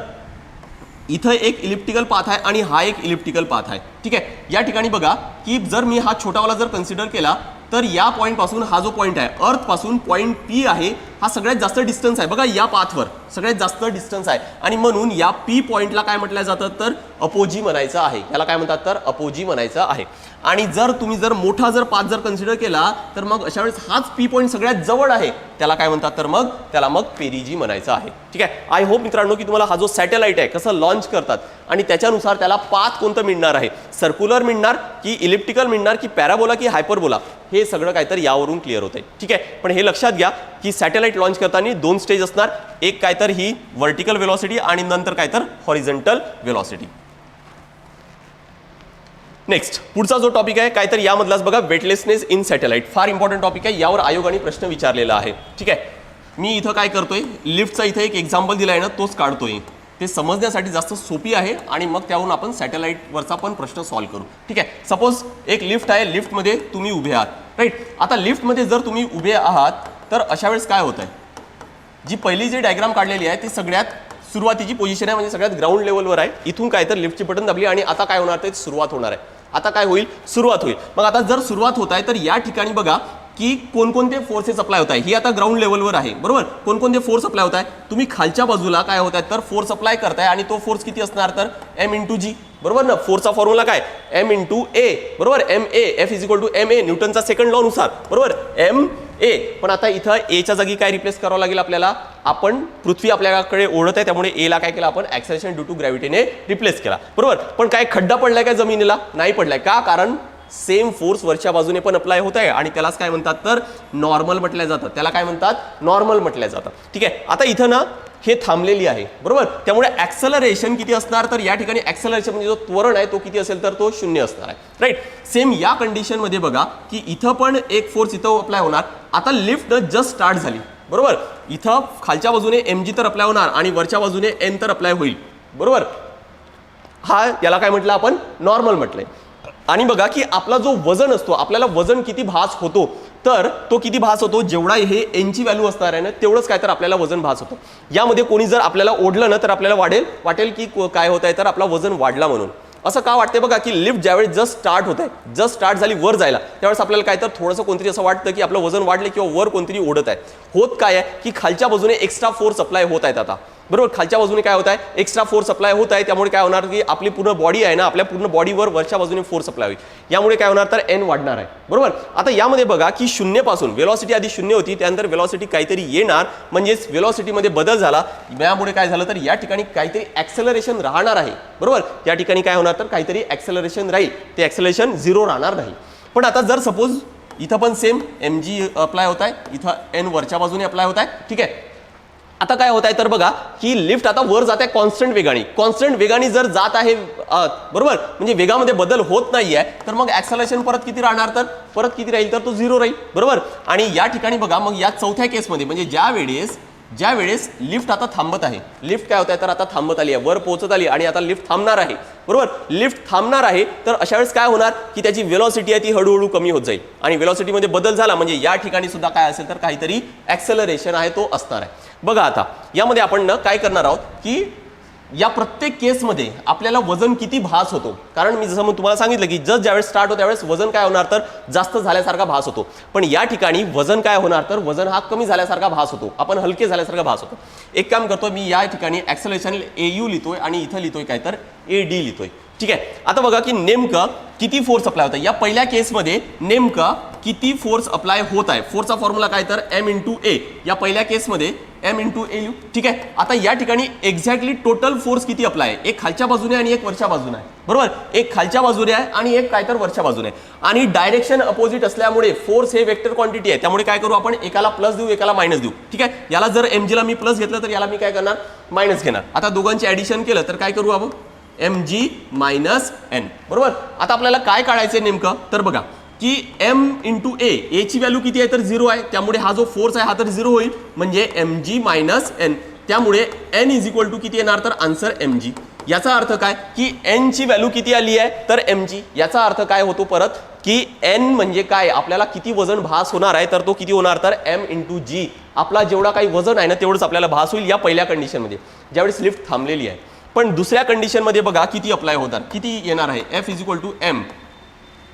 इथं एक इलिप्टिकल पाथ आहे आणि हा एक इलिप्टिकल पाथ आहे. ठीक आहे. या ठिकाणी बघा की जर मी हा छोटावाला जर कन्सिडर केला तर या पॉईंट पासून हा जो पॉईंट आहे अर्थ पासून पॉईंट P आहे, हा सगळ्यात जास्त डिस्टन्स आहे बघा, या पाथवर सगळ्यात जास्त डिस्टन्स आहे. आणि म्हणून या P पॉईंटला काय म्हटलं जातं, तर अपोजी म्हणायचं आहे. याला काय म्हणतात, तर अपोजी म्हणायचं आहे. आणि जर तुम्ही जर मोठा जर पाथ जर कन्सिडर केला तर मग अशा वेळेस हाच P पॉईंट सगळ्यात जवळ आहे, त्याला काय म्हणतात, तर मग त्याला मग पेरिजी म्हणायचं आहे. ठीक आहे. आय होप मित्रांनो की तुम्हाला हा जो सॅटेलाइट आहे कसं लॉन्च करतात आणि त्याच्यानुसार त्याला पाथ कोणतं मिळणार आहे, सर्क्युलर मिळणार की इलिप्टिकल मिळणार की पॅराबोला की हायपरबोला, हे सगळं काय तर यावरून क्लिअर होतंय. ठीक आहे. पण हे लक्षात घ्या की सॅटेलाइट लॉन्च करताना दोन स्टेज असणार, एक काय तर ही व्हर्टिकल व्हेलॉसिटी आणि नंतर काय तर हॉरिझॉन्टल व्हेलॉसिटी. नेक्स्ट पुढचा जो टॉपिक आहे काय तर यामधलाच बघा, वेटलेसनेस इन सॅटेलाइट. फार इम्पॉर्टंट टॉपिक आहे, यावर आयोगाने प्रश्न विचारलेला आहे. ठीक आहे. मी इथं काय करतोय, लिफ्टचा इथं एक एक्झाम्पल दिलाय ना, तोच काढतोय. ते समजण्यासाठी जास्त सोपी आहे आणि मग त्यावरून आपण सॅटेलाइटवरचा पण प्रश्न सॉल्व्ह करू. ठीक आहे. सपोज एक लिफ्ट आहे, लिफ्टमध्ये तुम्ही उभे आहात, राईट. आता लिफ्टमध्ये जर तुम्ही उभे आहात तर अशा वेळेस काय होत आहे, जी पहिली जी डायग्राम काढलेली आहे ती सगळ्यात सुरुवातीची पोझिशन आहे, म्हणजे सगळ्यात ग्राउंड लेवलवर आहे. इथून काय तर लिफ्टची बटन दाबली आणि आता काय होणार, ते सुरुवात होणार आहे. आता काय होईल, सुरुवात होईल. मग आता जर सुरुवात होत आहे तर या ठिकाणी बघा की कोणकोणते फोर्सेस अप्लाय होत आहे. ही आता ग्राउंड लेवलवर आहे, बरोबर. कोणकोणते फोर्स अप्लाय होत आहे, तुम्ही खालच्या बाजूला काय होत आहे तर फोर्स अप्लाय करताय आणि तो फोर्स किती असणार, तर M×G, बरोबर ना. फोर्सचा फॉर्म्युला काय, M×A, बरोबर. MA, F=ma, न्यूटनचा सेकंड लॉ नुसार, बरोबर. MA. पण आता इथं एच्या जागी काय रिप्लेस करावं लागेल आपल्याला, आपण पृथ्वी आपल्याकडे ओढत आहे त्यामुळे एला काय केलं आपण, ऍक्सेलरेशन ड्यू टू ग्रॅव्हिटीने रिप्लेस केला, बरोबर. पण काय खड्डा पडलाय काय जमिनीला, नाही पडलाय. का, कारण सेम फोर्स वरच्या बाजूने पण अप्लाय होत आहे आणि त्यालाच काय म्हणतात, तर नॉर्मल म्हटलं जातं. त्याला काय म्हणतात, नॉर्मल म्हटलं जातं. ठीक आहे. आता इथं ना हे थांबलेली आहे, बरोबर. त्यामुळे ऍक्सेलरेशन किती असणार, तर या ठिकाणी ऍक्सेलरेशन म्हणजे जो त्वरण आहे तो किती असेल, तर तो 0 असणार आहे, राईट. सेम या कंडिशन मध्ये बघा की इथं पण एक फोर्स इथं अप्लाय होणार. आता लिफ्ट जस्ट स्टार्ट झाली, बरोबर. इथं खालच्या बाजूने mg तर अप्लाय होणार आणि वरच्या बाजूने n तर अप्लाय होईल, बरोबर. हा याला काय म्हटलं आपण, नॉर्मल म्हटलंय. आणि बघा की आपला जो वजन असतो, आपल्याला वजन किती भास होतो, तर तो किती भास होतो, जेवढा हे एनची व्हॅल्यू असणार आहे ना तेवढंच काय तर आपल्याला वजन भास होतं. यामध्ये कोणी जर आपल्याला ओढलं ना तर आपल्याला वाटेल की काय होत आहे, तर आपला वजन वाढला म्हणून. असं का वाटते बघा की लिफ्ट ज्यावेळेस जस्ट स्टार्ट होत आहे, जस्ट स्टार्ट झाली वर जायला, त्यावेळेस आपल्याला काय तर थोडंसं कोणतरी असं वाटतं की आपलं वजन वाढले किंवा वर कोणतरी ओढत आहे. होत काय आहे की खालच्या बाजूने एक्स्ट्रा फोर्स अप्लाय होत आहेत. आता बरोबर. खालच्या बाजूने काय होत आहे, एक्स्ट्रा फोर्स अप्लाय होत आहे, त्यामुळे काय होणार की आपली पूर्ण बॉडी आहे ना, आपल्या पूर्ण बॉडीवर वरच्या बाजूने फोर्स अप्लाय होईल, यामुळे काय होणार तर एन वाढणार आहे. बरोबर. आता यामध्ये बघा की शून्यपासून वेलॉसिटी आधी शून्य होती, त्यानंतर वेलॉसिटी काहीतरी येणार, म्हणजेच वेलॉसिटीमध्ये बदल झाला, यामुळे काय झालं तर या ठिकाणी काहीतरी ॲक्सेलरेशन राहणार आहे. बरोबर. या ठिकाणी काय होणार तर काहीतरी ॲक्सेलरेशन राहील, ते ॲक्सेलरेशन 0 राहणार नाही. पण आता जर सपोज इथं पण सेम mg अप्लाय होत आहे, इथं एन वरच्या बाजूने अप्लाय होत आहे. ठीक आहे. आता काय होत आहे तर बघा की लिफ्ट आता वर जात आहे कॉन्स्टंट वेगाने. कॉन्स्टंट वेगाने जर जात आहे बरोबर, म्हणजे वेगामध्ये बदल होत नाहीये, तर मग ॲक्सेलरेशन परत किती राहणार तर परत किती राहील तर तो 0 राहील. बरोबर. आणि या ठिकाणी बघा मग या चौथ्या केसमध्ये म्हणजे ज्या वेळेस लिफ्ट आता थांबत आहे, लिफ्ट काय होत आहे तर आता थांबत आली आहे, वर पोहोचत आली आणि आता लिफ्ट थांबणार आहे. बरोबर. लिफ्ट थांबणार आहे तर अशा वेळेस काय होणार की त्याची वेलॉसिटी आहे ती हळूहळू कमी होत जाईल, आणि वेलॉसिटीमध्ये बदल झाला म्हणजे या ठिकाणी सुद्धा काय असेल तर काहीतरी ॲक्सेलरेशन आहे तो असणार आहे. बघा आता यामध्ये आपण काय करणार आहोत की या प्रत्येक केसमध्ये आपल्याला वजन किती भास होतो, कारण मी जसं तुम्हाला सांगितलं की जर ज्यावेळेस स्टार्ट होतो त्यावेळेस वजन काय होणार तर जास्त झाल्यासारखा भास होतो, पण या ठिकाणी वजन काय होणार तर वजन हा कमी झाल्यासारखा भास होतो, आपण हलके झाल्यासारखा भास होतो. एक काम करतो मी या ठिकाणी ॲक्सेलरेशन AU लिहितोय आणि इथं लिहितोय काय तर AD लिहितोय. ठीक आहे. आता बघा की नेमकं किती फोर्स अप्लाय होता या पहिल्या केसमध्ये, नेमका किती फोर्स अप्लाय होत आहे. फोर्सचा फॉर्म्युला काय तर M×A, या पहिल्या केसमध्ये M×A. ठीक आहे. आता या ठिकाणी एक्झॅक्टली टोटल फोर्स किती अप्लाय आहे, एक खालच्या बाजूने आणि एक वरच्या बाजूने आहे. बरोबर. एक खालच्या बाजूने आहे आणि एक काय तर वरच्या बाजूने आहे, आणि डायरेक्शन अपोजिट असल्यामुळे फोर्स हे वेक्टर क्वांटिटी आहे, त्यामुळे काय करू आपण एकाला प्लस देऊ एकाला मायनस देऊ. ठीक आहे. याला जर mg ला मी प्लस घेतलं तर याला मी काय करणार मायनस घेणार. आता दोघांचे ऍडिशन केलं तर काय करू आपण mg मायनस n. बरोबर. आता आपल्याला काय काढायचं नेमकं तर बघा की M×A ची व्हॅल्यू किती आहे तर 0 आहे, त्यामुळे हा जो फोर्स आहे हा तर 0 होईल, म्हणजे mg मायनस n, त्यामुळे n इज इक्वल टू किती येणार तर आन्सर mg. याचा अर्थ काय की n ची व्हॅल्यू किती आली आहे तर mg. याचा अर्थ काय होतो परत की n म्हणजे काय आपल्याला किती वजन भास होणार आहे तर तो किती होणार तर m×g. आपला जेवढा काही वजन आहे ना तेवढंच आपल्याला भास होईल या पहिल्या कंडिशनमध्ये ज्यावेळेस लिफ्ट थांबलेली आहे. पण दुसऱ्या कंडिशनमध्ये बघा किती अप्लाय होतात, किती येणार आहे F is equal to m.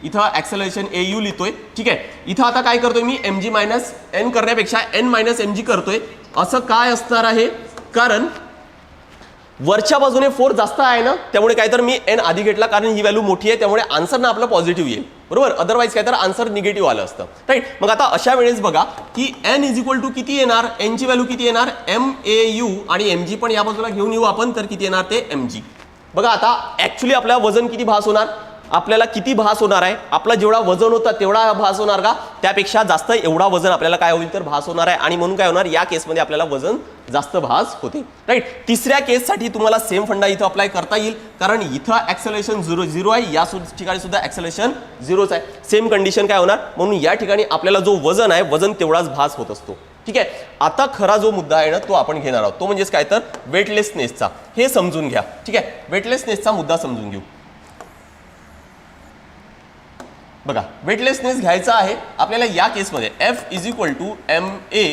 इथं ॲक्सेलरेशन AU लिहितोय. ठीक आहे. इथं आता काय करतोय मी mg मायनस n करण्यापेक्षा n मायनस mg करतोय. असं काय असणार आहे कारण वरच्या बाजूने फोर्स जास्त आहे ना, त्यामुळे काय तर मी n आधी घेतला कारण ही व्हॅल्यू मोठी आहे, त्यामुळे आन्सर ना आपलं पॉझिटिव्ह येईल. बरोबर. अदरवाईज काय तर आन्सर निगेटिव्ह आलं असतं. राईट. मग आता अशा वेळेस बघा की n इज इक्वल टू किती येणार, n ची व्हॅल्यू किती येणार MAU, आणि mg पण या बाजूला घेऊन येऊ आपण तर किती येणार ते mg. बघा आता ऍक्च्युली आपला वजन किती भास होणार, आपल्याला किती भास होणार आहे, आपला जेवढा वजन होता तेवढा भास होणार का, त्यापेक्षा जास्त एवढा वजन आपल्याला काय होईल तर भास होणार आहे, आणि म्हणून काय होणार या केसमध्ये आपल्याला वजन जास्त भास होते. राईट. तिसऱ्या केससाठी तुम्हाला सेम फंडा इथं अप्लाय करता येईल, कारण इथं ॲक्सेलरेशन 0 आहे, या ठिकाणी सुद्धा ॲक्सेलरेशन 0च आहे. सेम कंडिशन काय होणार, म्हणून या ठिकाणी आपल्याला जो वजन आहे वजन तेवढाच भास होत असतो. ठीक आहे. आता खरा जो मुद्दा आहे ना तो आपण घेणार आहोत, तो म्हणजेच काय तर वेटलेसनेसचा. हे समजून घ्या. ठीक आहे. वेटलेसनेसचा मुद्दा समजून घेऊ. बघा वेटलेसनेस घ्यायचा आहे आपल्याला या केसमध्ये F is equal to MA,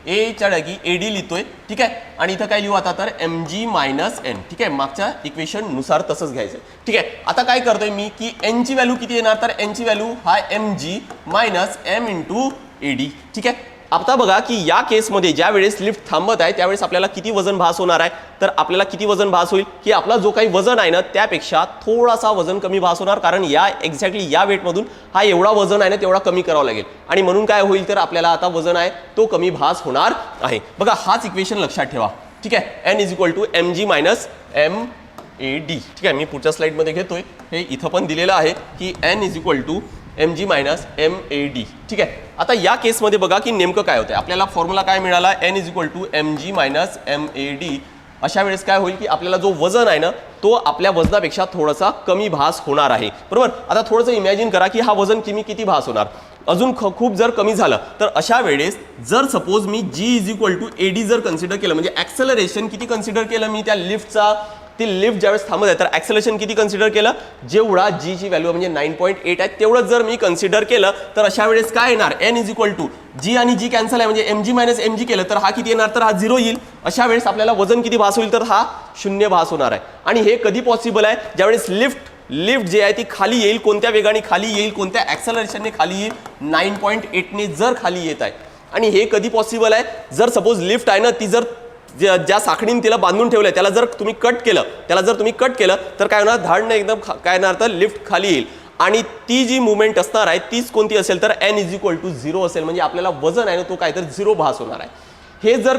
A च्या जागी AD लिहितोय. ठीक आहे. आणि इथं काय लिहू आता तर mg मायनस n. ठीक आहे. मागच्या इक्वेशन नुसार तसंच घ्यायचं. ठीक आहे. आता काय करतोय मी की n ची व्हॅल्यू किती येणार तर n ची व्हॅल्यू हा mg मायनस m×AD. ठीक आहे. आता बघा की या केसमध्ये ज्या वेळेस लिफ्ट थांबत आहे त्यावेळेस आपल्याला किती वजन भास होणार आहे तर आपल्याला किती वजन भास होईल की आपला जो काही वजन आहे ना त्यापेक्षा थोडासा वजन कमी भास होणार, कारण या एक्झॅक्टली या वेटमधून हा एवढा वजन आहे ना तेवढा कमी करावा लागेल, आणि म्हणून काय होईल तर आपल्याला आता वजन आहे तो कमी भास होणार आहे. बघा हाच इक्वेशन लक्षात ठेवा. ठीक आहे. n is equal to mg minus MAD. ठीक आहे. मी पुढच्या स्लाइडमध्ये घेतोय, हे इथं पण दिलेलं आहे की n is equal to mg minus MAD. ठीक आहे. आता या केसमध्ये बघा की नेमकं काय होतं, आपल्याला फॉर्म्युला काय मिळाला n is equal to mg minus MAD. अशा वेळेस काय होईल की आपल्याला जो वजन आहे ना तो आपल्या वजनापेक्षा थोडासा कमी भास होणार आहे. बरोबर. आता थोडंसं इमॅजिन करा की हा वजन किती भास होणार, अजून खूप जर कमी झालं तर अशा वेळेस जर सपोज मी g is equal to AD जर कन्सिडर केलं, म्हणजे ॲक्सेलरेशन किती कन्सिडर केलं मी त्या लिफ्टचा, ती लिफ्ट ज्यावेळेस थांबत आहे तर ॲक्सेलरेशन किती कन्सिडर केलं, जेवढा g ची व्हॅल्यू म्हणजे 9.8 आहे तेवढंच जर मी कन्सिडर केलं तर अशा वेळेस काय येणार n is equal to g आणि g कॅन्सल आहे म्हणजे mg मायनस mg केलं तर हा किती येणार तर हा 0 येईल. अशा वेळेस आपल्याला वजन किती भास होईल तर हा 0 भास होणार आहे. आणि हे कधी पॉसिबल आहे ज्यावेळेस लिफ्ट जी आहे ती खाली येईल, कोणत्या वेगाने खाली येईल, कोणत्या ॲक्सेलरेशनने खाली येईल, 9.8 ने जर खाली येत आहे. आणि हे कधी पॉसिबल आहे जर सपोज लिफ्ट आहे ना ती जर ज्या साखळीने तिला बांधून ठेवलंय त्याला जर तुम्ही कट केलं तर काय होणार, धाडणं एकदम काय होणार तर लिफ्ट खाली येईल आणि ती जी मुवमेंट असणार आहे तीच कोणती असेल तर n इज इक्वल टू 0 असेल. म्हणजे आपल्याला वजन आहे ना तो काहीतरी 0 भास होणार आहे. हे जर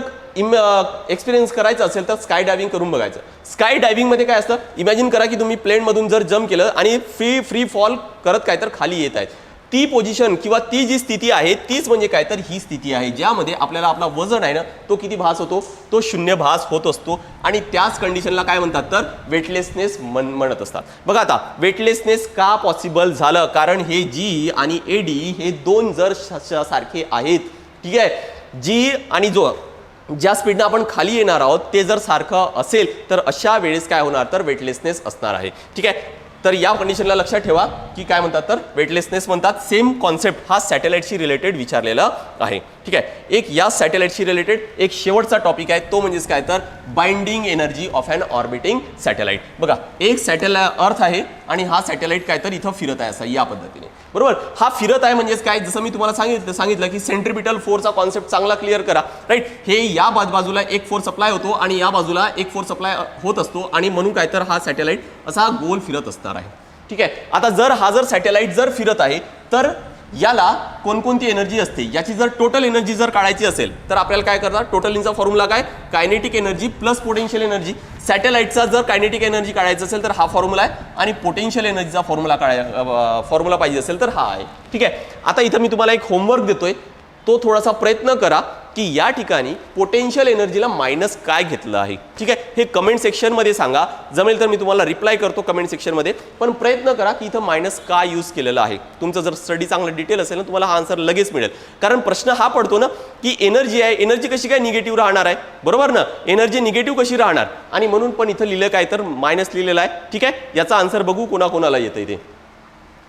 एक्सपिरियन्स करायचं असेल तर स्काय डायव्हिंग करून बघायचं. स्काय डायव्हिंगमध्ये काय असतं, इमॅजिन करा की तुम्ही प्लेनमधून जर जम्प केलं आणि फ्री फॉल करत काय तर खाली येत आहेत. ती पोझिशन किंवा ती जी स्थिती आहे तीच म्हणजे काय तर ही स्थिती आहे ज्यामध्ये आपल्याला आपला वजन आहे ना तो किती भास होतो, तो 0 भास होत असतो. आणि त्याच कंडिशनला काय म्हणतात तर वेटलेसनेस म्हणत असतात. बघा आता वेटलेसनेस का पॉसिबल झालं, कारण हे जी आणि एडी हे दोन जर सारखे आहेत, ठीक आहे, जी आणि ज्या स्पीडनं आपण खाली येणार आहोत ते जर सारखं असेल तर अशा वेळेस काय होणार तर वेटलेसनेस असणार आहे. ठीक आहे, तर या कंडिशनला लक्षात ठेवा की काय म्हणतात तर वेटलेसनेस म्हणतात. सेम कॉन्सेप्ट हा सॅटेलाइटशी रिलेटेड विचारलेला आहे. ठीक आहे, एक या सॅटेलाइटशी रिलेटेड एक शेवटचा टॉपिक आहे तो म्हणजेच काय तर binding energy of an orbiting satellite. बघा एक सॅटेलाइट अर्थ आहे आणि हा सॅटेलाइट काय तर इथं फिरत आहे असं या पद्धतीने, बरोबर. हा फिरत आहे म्हणजेच काय, जसं मी तुम्हाला सांगितलं की सेंट्रिपिटल फोर्सचा कॉन्सेप्ट चांगला क्लिअर करा, राईट. हे या बाजूला एक फोर्स अप्लाय होतो आणि या बाजूला एक फोर्स अप्लाय होत असतो आणि म्हणून काय तर हा सॅटेलाइट असा गोल फिरत असणार आहे. ठीक आहे, आता जर सॅटेलाइट जर फिरत आहे तर याला कोणकोणती एनर्जी असते, याची जर टोटल एनर्जी जर काढायची असेल तर आपल्याला काय करणार, टोटल एनर्जीचा फॉर्म्युला काय, kinetic energy plus potential energy. सॅटेलाइटचा जर कायनेटिक एनर्जी काढायचं असेल तर हा फॉर्म्युला आहे आणि पोटेन्शियल एनर्जीचा फॉर्म्युला पाहिजे असेल तर हा आहे. ठीक आहे, आता इथं मी तुम्हाला एक होमवर्क देतोय, तो थोडासा प्रयत्न करा की या ठिकाणी पोटेन्शियल एनर्जीला मायनस काय घेतलं आहे. ठीक आहे, हे कमेंट सेक्शनमध्ये सांगा, जमेल तर मी तुम्हाला रिप्लाय करतो कमेंट सेक्शनमध्ये, पण प्रयत्न करा की इथं मायनस का यूज केलेलं आहे. तुमचं जर स्टडी चांगलं डिटेल असेल ना तुम्हाला हा आन्सर लगेच मिळेल, कारण प्रश्न हा पडतो ना की एनर्जी आहे, एनर्जी कशी काय निगेटिव्ह राहणार आहे, बरोबर ना, एनर्जी निगेटिव्ह कशी राहणार, आणि म्हणून पण इथं लिहिलं काय तर मायनस लिहिलेलं आहे. ठीक आहे, याचा आन्सर बघू कोणाकोणाला येतं इथे.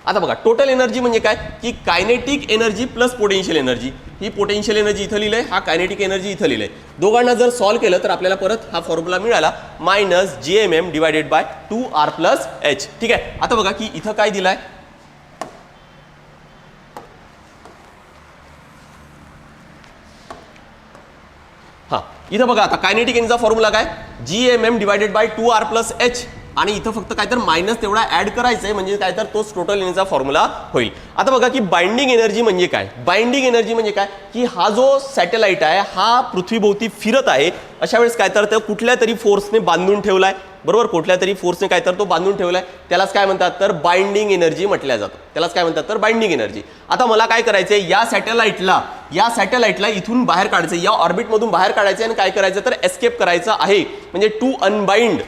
आता बघा टोटल एनर्जी म्हणजे काय की kinetic energy plus potential energy. ही पोटेन्शियल एनर्जी इथं लिहिलंय, हा कायनेटिक एनर्जी इथं लिहिलंय. दोघांना जर सॉल्व्ह केलं तर आपल्याला परत हा फॉर्म्युला मिळाला minus GMM divided by 2R+H. ठीक आहे, आता बघा की इथं काय दिलाय, हा इथं बघा आता कायनेटिक एनर्जीचा फॉर्म्युला काय, GMM डिवायडेड बाय 2R+H, आणि इथं फक्त काय तर मायनस तेवढा ऍड करायचं आहे म्हणजे काय तर तोच टोटल एनर्जीचा फॉर्म्युला होईल. आता बघा की बाइंडिंग एनर्जी म्हणजे काय, बाइंडिंग एनर्जी म्हणजे काय की हा जो सॅटेलाइट आहे हा पृथ्वीभोवती फिरत आहे, अशा वेळेस काय तर तो कुठल्या तरी फोर्सने बांधून ठेवलाय, बरोबर, कुठल्या तरी फोर्सने काय तर तो बांधून ठेवलाय, त्यालाच काय म्हणतात तर बाइंडिंग एनर्जी म्हटल्या जातं, त्यालाच काय म्हणतात तर बाइंडिंग एनर्जी. आता मला काय करायचंय, या सॅटेलाइटला इथून बाहेर काढायचं, या ऑर्बिटमधून बाहेर काढायचं आणि काय करायचं तर एस्केप करायचं आहे, म्हणजे टू अनबाइंड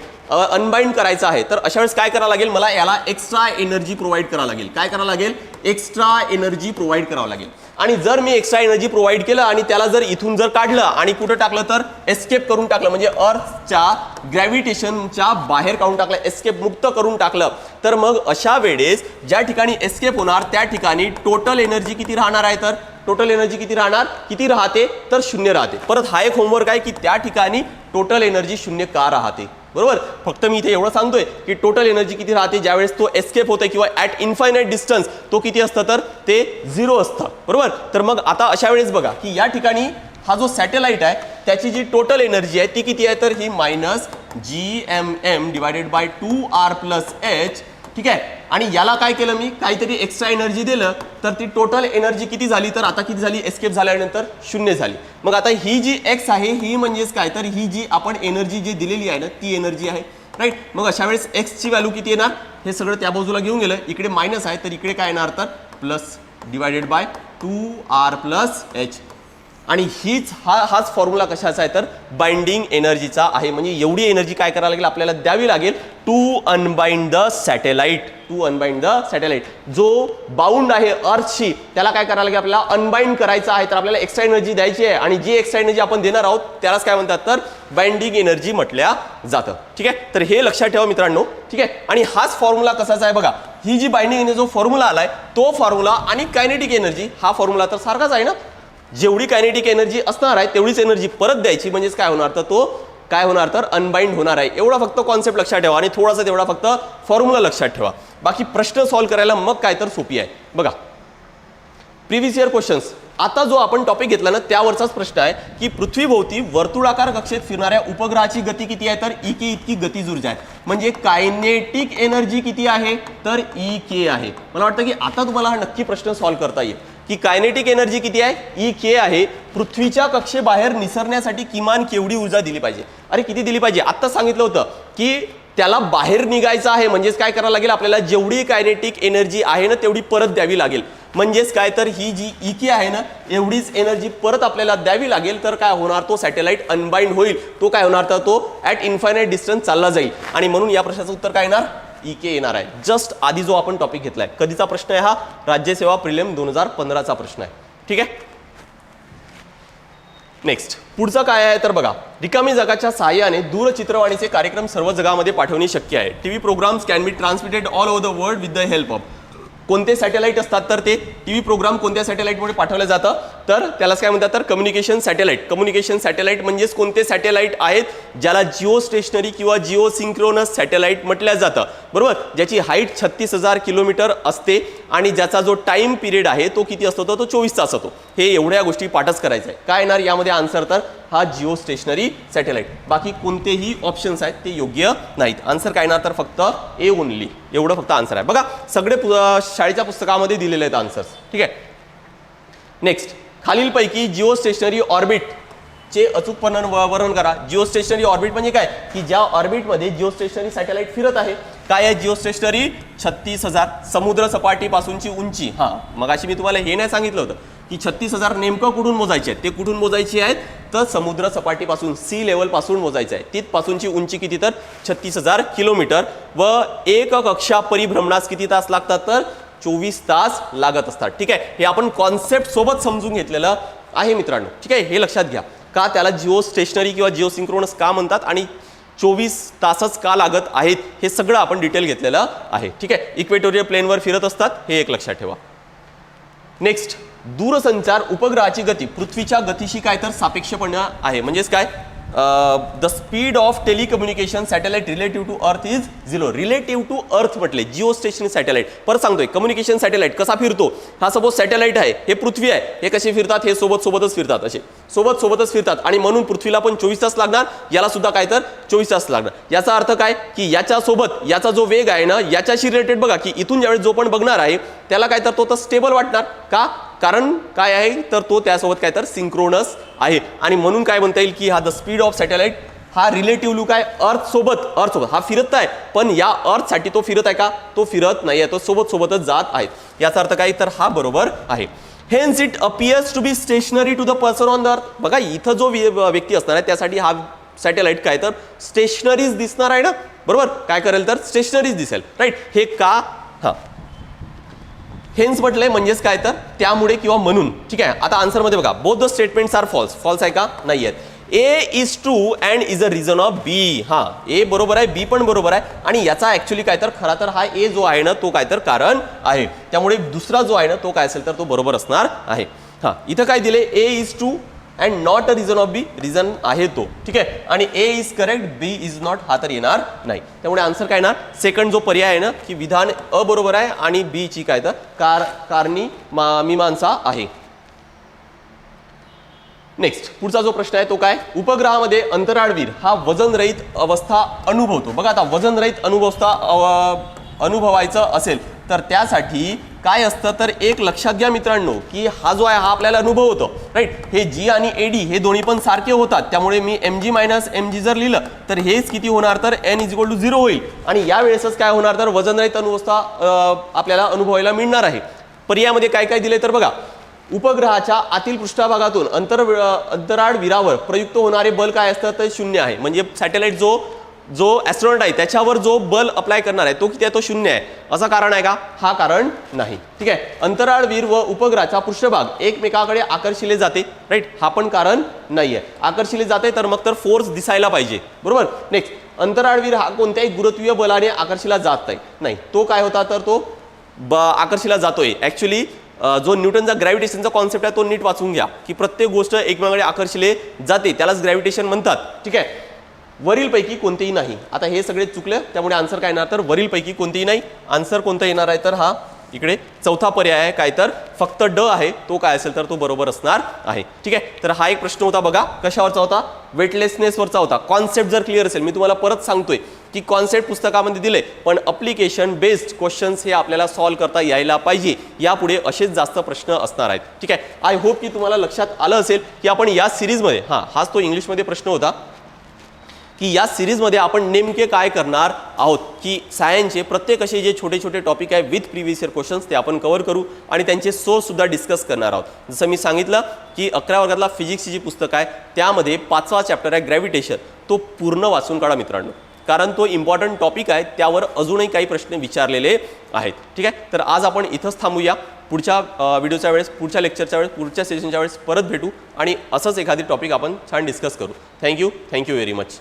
करायचं आहे. तर अशा वेळेस काय करावं लागेल, मला याला एक्स्ट्रा एनर्जी प्रोव्हाइड करावं लागेल. काय करावं लागेल, एक्स्ट्रा एनर्जी प्रोव्हाइड करावं लागेल. आणि जर मी एक्स्ट्रा एनर्जी प्रोव्हाइड केलं आणि त्याला जर इथून जर काढलं आणि कुठं टाकलं तर एस्केप करून टाकलं, म्हणजे अर्थच्या ग्रॅव्हिटेशनच्या बाहेर काढून टाकलं, एस्केप मुक्त करून टाकलं, तर मग अशा वेळेस ज्या ठिकाणी एस्केप होणार त्या ठिकाणी टोटल एनर्जी किती राहणार आहे, तर टोटल एनर्जी किती राहते तर 0 राहते. परत हा एक होमवर्क आहे की त्या ठिकाणी टोटल एनर्जी 0 का राहते, बरोबर. फक्त मी इथे एवढं सांगतोय की टोटल एनर्जी किती राहते ज्यावेळेस तो एस्केप होते किंवा ॲट इन्फायनाइट डिस्टन्स तो किती असतं तर ते 0 असतं, बरोबर. तर मग आता अशा वेळेस बघा की या ठिकाणी हा जो सॅटेलाइट आहे त्याची जी टोटल एनर्जी आहे ती किती आहे तर ही minus GMM divided by 2R+H. ठीक आहे, आणि याला काय केलं मी, काहीतरी एक्स्ट्रा एनर्जी दिलं तर ती टोटल एनर्जी किती झाली तर आता किती झाली, एस्केप झाल्यानंतर 0 झाली. मग आता ही जी एक्स आहे ही म्हणजेच काय तर ही जी आपण एनर्जी जी दिलेली आहे ना ती एनर्जी आहे, राईट. मग अशा वेळेस एक्सची व्हॅल्यू किती येणार, हे सगळं त्या बाजूला घेऊन गेलं, इकडे मायनस आहे तर इकडे काय येणार तर प्लस डिवायडेड बाय 2R+H. आणि हाच फॉर्म्युला कशाचा आहे तर बाइंडिंग एनर्जीचा आहे. म्हणजे एवढी एनर्जी काय करायला लागेल आपल्याला द्यावी लागेल टू अनबाइंड द सॅटेलाइट. जो बाउंड आहे अर्थशी त्याला काय करायला लागेल आपल्याला अनबाइंड करायचं आहे, तर आपल्याला एक्स्ट्रा एनर्जी द्यायची आहे आणि जी एक्स्ट्रा एनर्जी आपण देणार आहोत त्यालाच काय म्हणतात तर बाइंडिंग एनर्जी म्हटल्या जातं. ठीक आहे, तर हे लक्षात ठेवा मित्रांनो. ठीक आहे, आणि हाच फॉर्म्युला कसाचा आहे बघा, ही जी बाइंडिंग एनर्जी जो फॉर्म्युला आलाय तो फॉर्म्युला आणि कायनेटिक एनर्जी हा फॉर्म्युला तर सारखाच आहे ना. जेवढी कायनेटिक एनर्जी असणार आहे तेवढीच एनर्जी परत द्यायची, म्हणजेच काय होणार तर तो काय होणार तर अनबाइंड होणार आहे. एवढा फक्त कॉन्सेप्ट लक्षात ठेवा आणि थोडासा तेवढा फक्त फॉर्म्युला लक्षात ठेवा. बाकी प्रश्न सॉल्व्ह करायला मग काय तर सोपी आहे. बघा प्रिव्हियस इयर क्वेश्चन्स आता जो आपण टॉपिक घेतला ना त्यावरचाच प्रश्न आहे की पृथ्वीभोवती वर्तुळाकार कक्षेत फिरणाऱ्या उपग्रहाची गती किती आहे, तर ई के इतकी गतीज ऊर्जा आहे. म्हणजे कायनेटिक एनर्जी किती आहे, तर ई के आहे. मला वाटतं की आता तुम्हाला हा नक्की प्रश्न सॉल्व्ह करता येईल की कायनेटिक एनर्जी किती आहे, ई के आहे. पृथ्वीच्या कक्षेबाहेर निसरण्यासाठी किमान केवढी ऊर्जा दिली पाहिजे. अरे किती दिली पाहिजे, आत्ता सांगितलं होतं की त्याला बाहेर निघायचं आहे म्हणजेच काय करावं लागेल, आपल्याला जेवढी कायनेटिक एनर्जी आहे ना तेवढी परत द्यावी लागेल. म्हणजेच काय, तर ही जी ई के आहे ना एवढीच एनर्जी परत आपल्याला द्यावी लागेल. तर काय होणार, तो सॅटेलाइट अनबाइंड होईल. तो काय होणार, तर तो ॲट इन्फायनाइट डिस्टन्स चालला जाईल. आणि म्हणून या प्रश्नाचं उत्तर काय येणार, ई के येणार आहे. जस्ट आधी जो आपण टॉपिक घेतलाय, कधीचा प्रश्न आहे हा, राज्यसेवा प्रिलिम 2015चा प्रश्न आहे. ठीक आहे. नेक्स्ट पुढचं काय आहे तर बघा, रिकामी जगाच्या सहाय्याने दूरचित्रवाणीचे कार्यक्रम सर्व जगामध्ये पाठवणे शक्य आहे. TV programs can be transmitted all over the world with the help of. कोणते सॅटेलाइट असतात, तर ते टीव्ही प्रोग्राम कोणत्या सॅटेलाइटमुळे पाठवलं जातं, तर त्यालाच काय म्हणतात, तर कम्युनिकेशन सॅटेलाइट. कम्युनिकेशन सॅटेलाइट म्हणजेच कोणते सॅटेलाइट आहेत ज्याला जिओ स्टेशनरी किंवा जिओ सिंक्रोनस सॅटेलाइट म्हटलं जातं. बरोबर, ज्याची हाईट 36,000 किलोमीटर असते आणि ज्याचा जो टाइम पिरियड आहे तो किती असतो, तो 24 तास असतो. हे एवढ्या गोष्टी पाठच करायचं आहे. काय येणार यामध्ये आन्सर, तर हा जिओ स्टेशनरी सॅटेलाइट. बाकी कोणतेही ऑप्शन्स आहेत ते योग्य नाहीत. आन्सर काय येणार, तर फक्त ए ओनली, एवढं फक्त आन्सर आहे. बघा सगळे शाळेच्या पुस्तकामध्ये दिलेले आहेत आन्सर्स. ठीक आहे. नेक्स्ट, खालीलपैकी जिओ स्टेशनरी ऑर्बिट चे अचूकपणे वर्णन करा. जिओ स्टेशनरी ऑर्बिट म्हणजे काय, की ज्या ऑर्बिटमध्ये जिओ स्टेशनरी सॅटेलाइट फिरत आहे. काय आहे जिओ स्टेशनरी, 36,000 समुद्र सपाटीपासूनची उंची. हां, मगाशी मी तुम्हाला हे नाही सांगितलं होतं की 36,000 नेमकं कुठून मोजायचे आहेत, ते कुठून मोजायचे आहेत, तर समुद्र सपाटीपासून सी लेवलपासून मोजायचं आहे. तिथपासूनची उंची किती, तर 36,000 किलोमीटर. व एक कक्षा परिभ्रमणास किती तास लागतात, तर 24 तास लागत असतात. ठीक आहे. हे आपण कॉन्सेप्ट सोबत समजून घेतलेलं आहे मित्रांनो. ठीक आहे, हे लक्षात घ्या. का त्याला जिओ स्टेशनरी किंवा जिओ सिंक्रोनस का म्हणतात आणि 24 तासच का लागत आहेत, हे सगळं आपण डिटेल घेतलेलं आहे. ठीक आहे. इक्वेटोरियल प्लेनवर फिरत असतात, हे एक लक्षात ठेवा. नेक्स्ट, दूरसंचार उपग्रहाची गती पृथ्वीच्या गतीशी काय, तर सापेक्षपणे आहे. म्हणजेच काय, the speed of telecommunication satellite relative to earth is 0. Relative to earth म्हटले जिओ स्टेशनरी सॅटेलाइट. परत सांगतोय, कम्युनिकेशन सॅटेलाइट कसा फिरतो, हा सपोज सॅटेलाइट आहे, हे पृथ्वी आहे, हे कसे फिरतात, हे सोबतच फिरतात, असे सोबतच फिरतात. आणि म्हणून पृथ्वीला पण 24 तास लागणार, याला सुद्धा काय, तर 24 तास लागणार. याचा अर्थ काय, की याच्यासोबत याचा जो वेग आहे ना याच्याशी रिलेटेड बघा, की इथून ज्यावेळेस जो पण बघणार आहे त्याला काय, तर तो तर स्टेबल वाटणार. का, कारण काय आहे, तर तो त्यासोबत काय, तर सिंक्रोनस आहे. आणि म्हणून काय म्हणता येईल, की हा द स्पीड ऑफ सॅटेलाइट हा रिलेटिव्हली काय, अर्थ सोबत हा फिरत आहे, पण या अर्थसाठी तो फिरत आहे का, तो फिरत नाही आहे, तो सोबतच जात आहे. याचा अर्थ काय, तर हा बरोबर आहे. Hence it appears to be stationary to the person on the earth. बघा इथं जो व्यक्ती असणार आहे त्यासाठी हा सॅटेलाइट काय, तर स्टेशनरीज दिसणार आहे ना. बरोबर, काय करेल, तर स्टेशनरीज दिसेल. राईट. हे का, हा हेन्स म्हटलंय म्हणजेच काय, तर त्यामुळे किंवा म्हणून. ठीक आहे. आता आन्सरमध्ये बघा, both the statements are false. False आहे का, नाही आहेत. A is true and is a reason of B. हा, ए बरोबर आहे, बी पण बरोबर आहे. आणि याचा ऍक्च्युली काय, तर खरा तर हा ए जो आहे ना तो काय, तर कारण आहे. त्यामुळे दुसरा जो आहे ना तो काय असेल, तर तो बरोबर असणार आहे. हा, इथं काय दिले, A is true and not a reason of B. Reason आहे तो. ठीक आहे. आणि A is correct, B is not, हा तर येणार नाही. त्यामुळे आन्सर काय येणार, सेकंड जो पर्याय आहे ना, की विधान अ बरोबर आहे आणि बी ची काय, तर कारणी मीमांसा आहे. नेक्स्ट, पुढचा जो प्रश्न आहे तो काय, उपग्रहामध्ये अंतराळवीर हा वजनरहित अवस्था अनुभवतो. बघा आता वजनरहित अनुभवायचं असेल तर त्यासाठी काय असतं, तर एक लक्षात घ्या मित्रांनो, की हा जो आहे हा आपल्याला अनुभव होतो. राईट. हे जी आणि एडी हे दोन्ही पण सारखे होतात. त्यामुळे मी mg मायनस mg जर लिहिलं तर हेच किती होणार, तर n इज इक्वल टू 0 होईल. आणि यावेळेसच काय होणार, तर वजनरहित अवस्था आपल्याला अनुभवायला मिळणार आहे. पर्यायामध्ये काय काय दिले, तर बघा, उपग्रहाच्या आतील पृष्ठभागातून अंतराळवीरावर प्रयुक्त होणारे बल काय असतं, तर 0 आहे. म्हणजे सॅटेलाइट जो ॲस्ट्रॉनॉट आहे त्याच्यावर जो बल अप्लाय करणार आहे तो किती आहे, तो 0 आहे. असं कारण आहे का, हा कारण नाही. ठीक आहे. अंतराळवीर व उपग्रहाचा पृष्ठभाग एकमेकाकडे आकर्षिले जाते. राईट. हा पण कारण नाही आहे. आकर्षिले जाते तर मग तर फोर्स दिसायला पाहिजे. बरोबर. नेक्स्ट, अंतराळवीर हा कोणत्याही गुरुत्वीय बलाने आकर्षिला जात नाही. तो काय होता, तर तो आकर्षिला जातोय. ॲक्च्युली जो न्यूटनचा ग्रॅव्हिटेशनचा कॉन्सेप्ट आहे तो नीट वाचून घ्या, की प्रत्येक गोष्ट एकमेकांकडे आकर्षिले जाते, त्यालाच ग्रॅव्हिटेशन म्हणतात. ठीक आहे. वरीलपैकी कोणतेही नाही. आता हे सगळे चुकले, त्यामुळे आन्सर काय येणार, तर वरीलपैकी कोणतेही नाही. आन्सर कोणतं येणार आहे, तर हा इकडे चौथा पर्याय आहे काय तर फक्त ड आहे, तो काय असेल तर तो बरोबर असणार आहे. ठीक आहे, तर हा एक प्रश्न होता बघा, कशावरचा होता? वेटलेसनेसवरचा होता. कॉन्सेप्ट जर क्लिअर असेल, मी तुम्हाला परत सांगतोय की कॉन्सेप्ट पुस्तकामध्ये दिले, पण अप्लिकेशन बेस्ड क्वेश्चन्स हे आपल्याला सॉल्व्ह करता यायला पाहिजे. यापुढे असेच जास्त प्रश्न असणार आहेत. ठीक आहे, आय होप की तुम्हाला लक्षात आलं असेल की आपण या सिरीजमध्ये, हाच तो इंग्लिशमध्ये प्रश्न होता की या सिरीजमध्ये आपण नेमके काय करणार आहोत की सायन्सचे प्रत्येक असे जे छोटे छोटे टॉपिक आहे विथ प्रिव्हियस इयर क्वेश्चन्स ते आपण कव्हर करू आणि त्यांचे सोर्स सुद्धा डिस्कस करणार आहोत. जसं मी सांगितलं की 11 वर्गातला फिजिक्सची जी पुस्तक आहे त्यामध्ये 5वा चॅप्टर आहे ग्रॅव्हिटेशन, तो पूर्ण वाचून काढा मित्रांनो, कारण तो इम्पॉर्टंट टॉपिक आहे, त्यावर अजूनही काही प्रश्न विचारलेले आहेत. ठीक आहे, तर आज आपण इथंच थांबूया. पुढच्या व्हिडिओच्या वेळेस, पुढच्या लेक्चरच्या वेळेस, पुढच्या सेशनच्या वेळेस परत भेटू आणि असंच एखादी टॉपिक आपण छान डिस्कस करू. Thank you very much.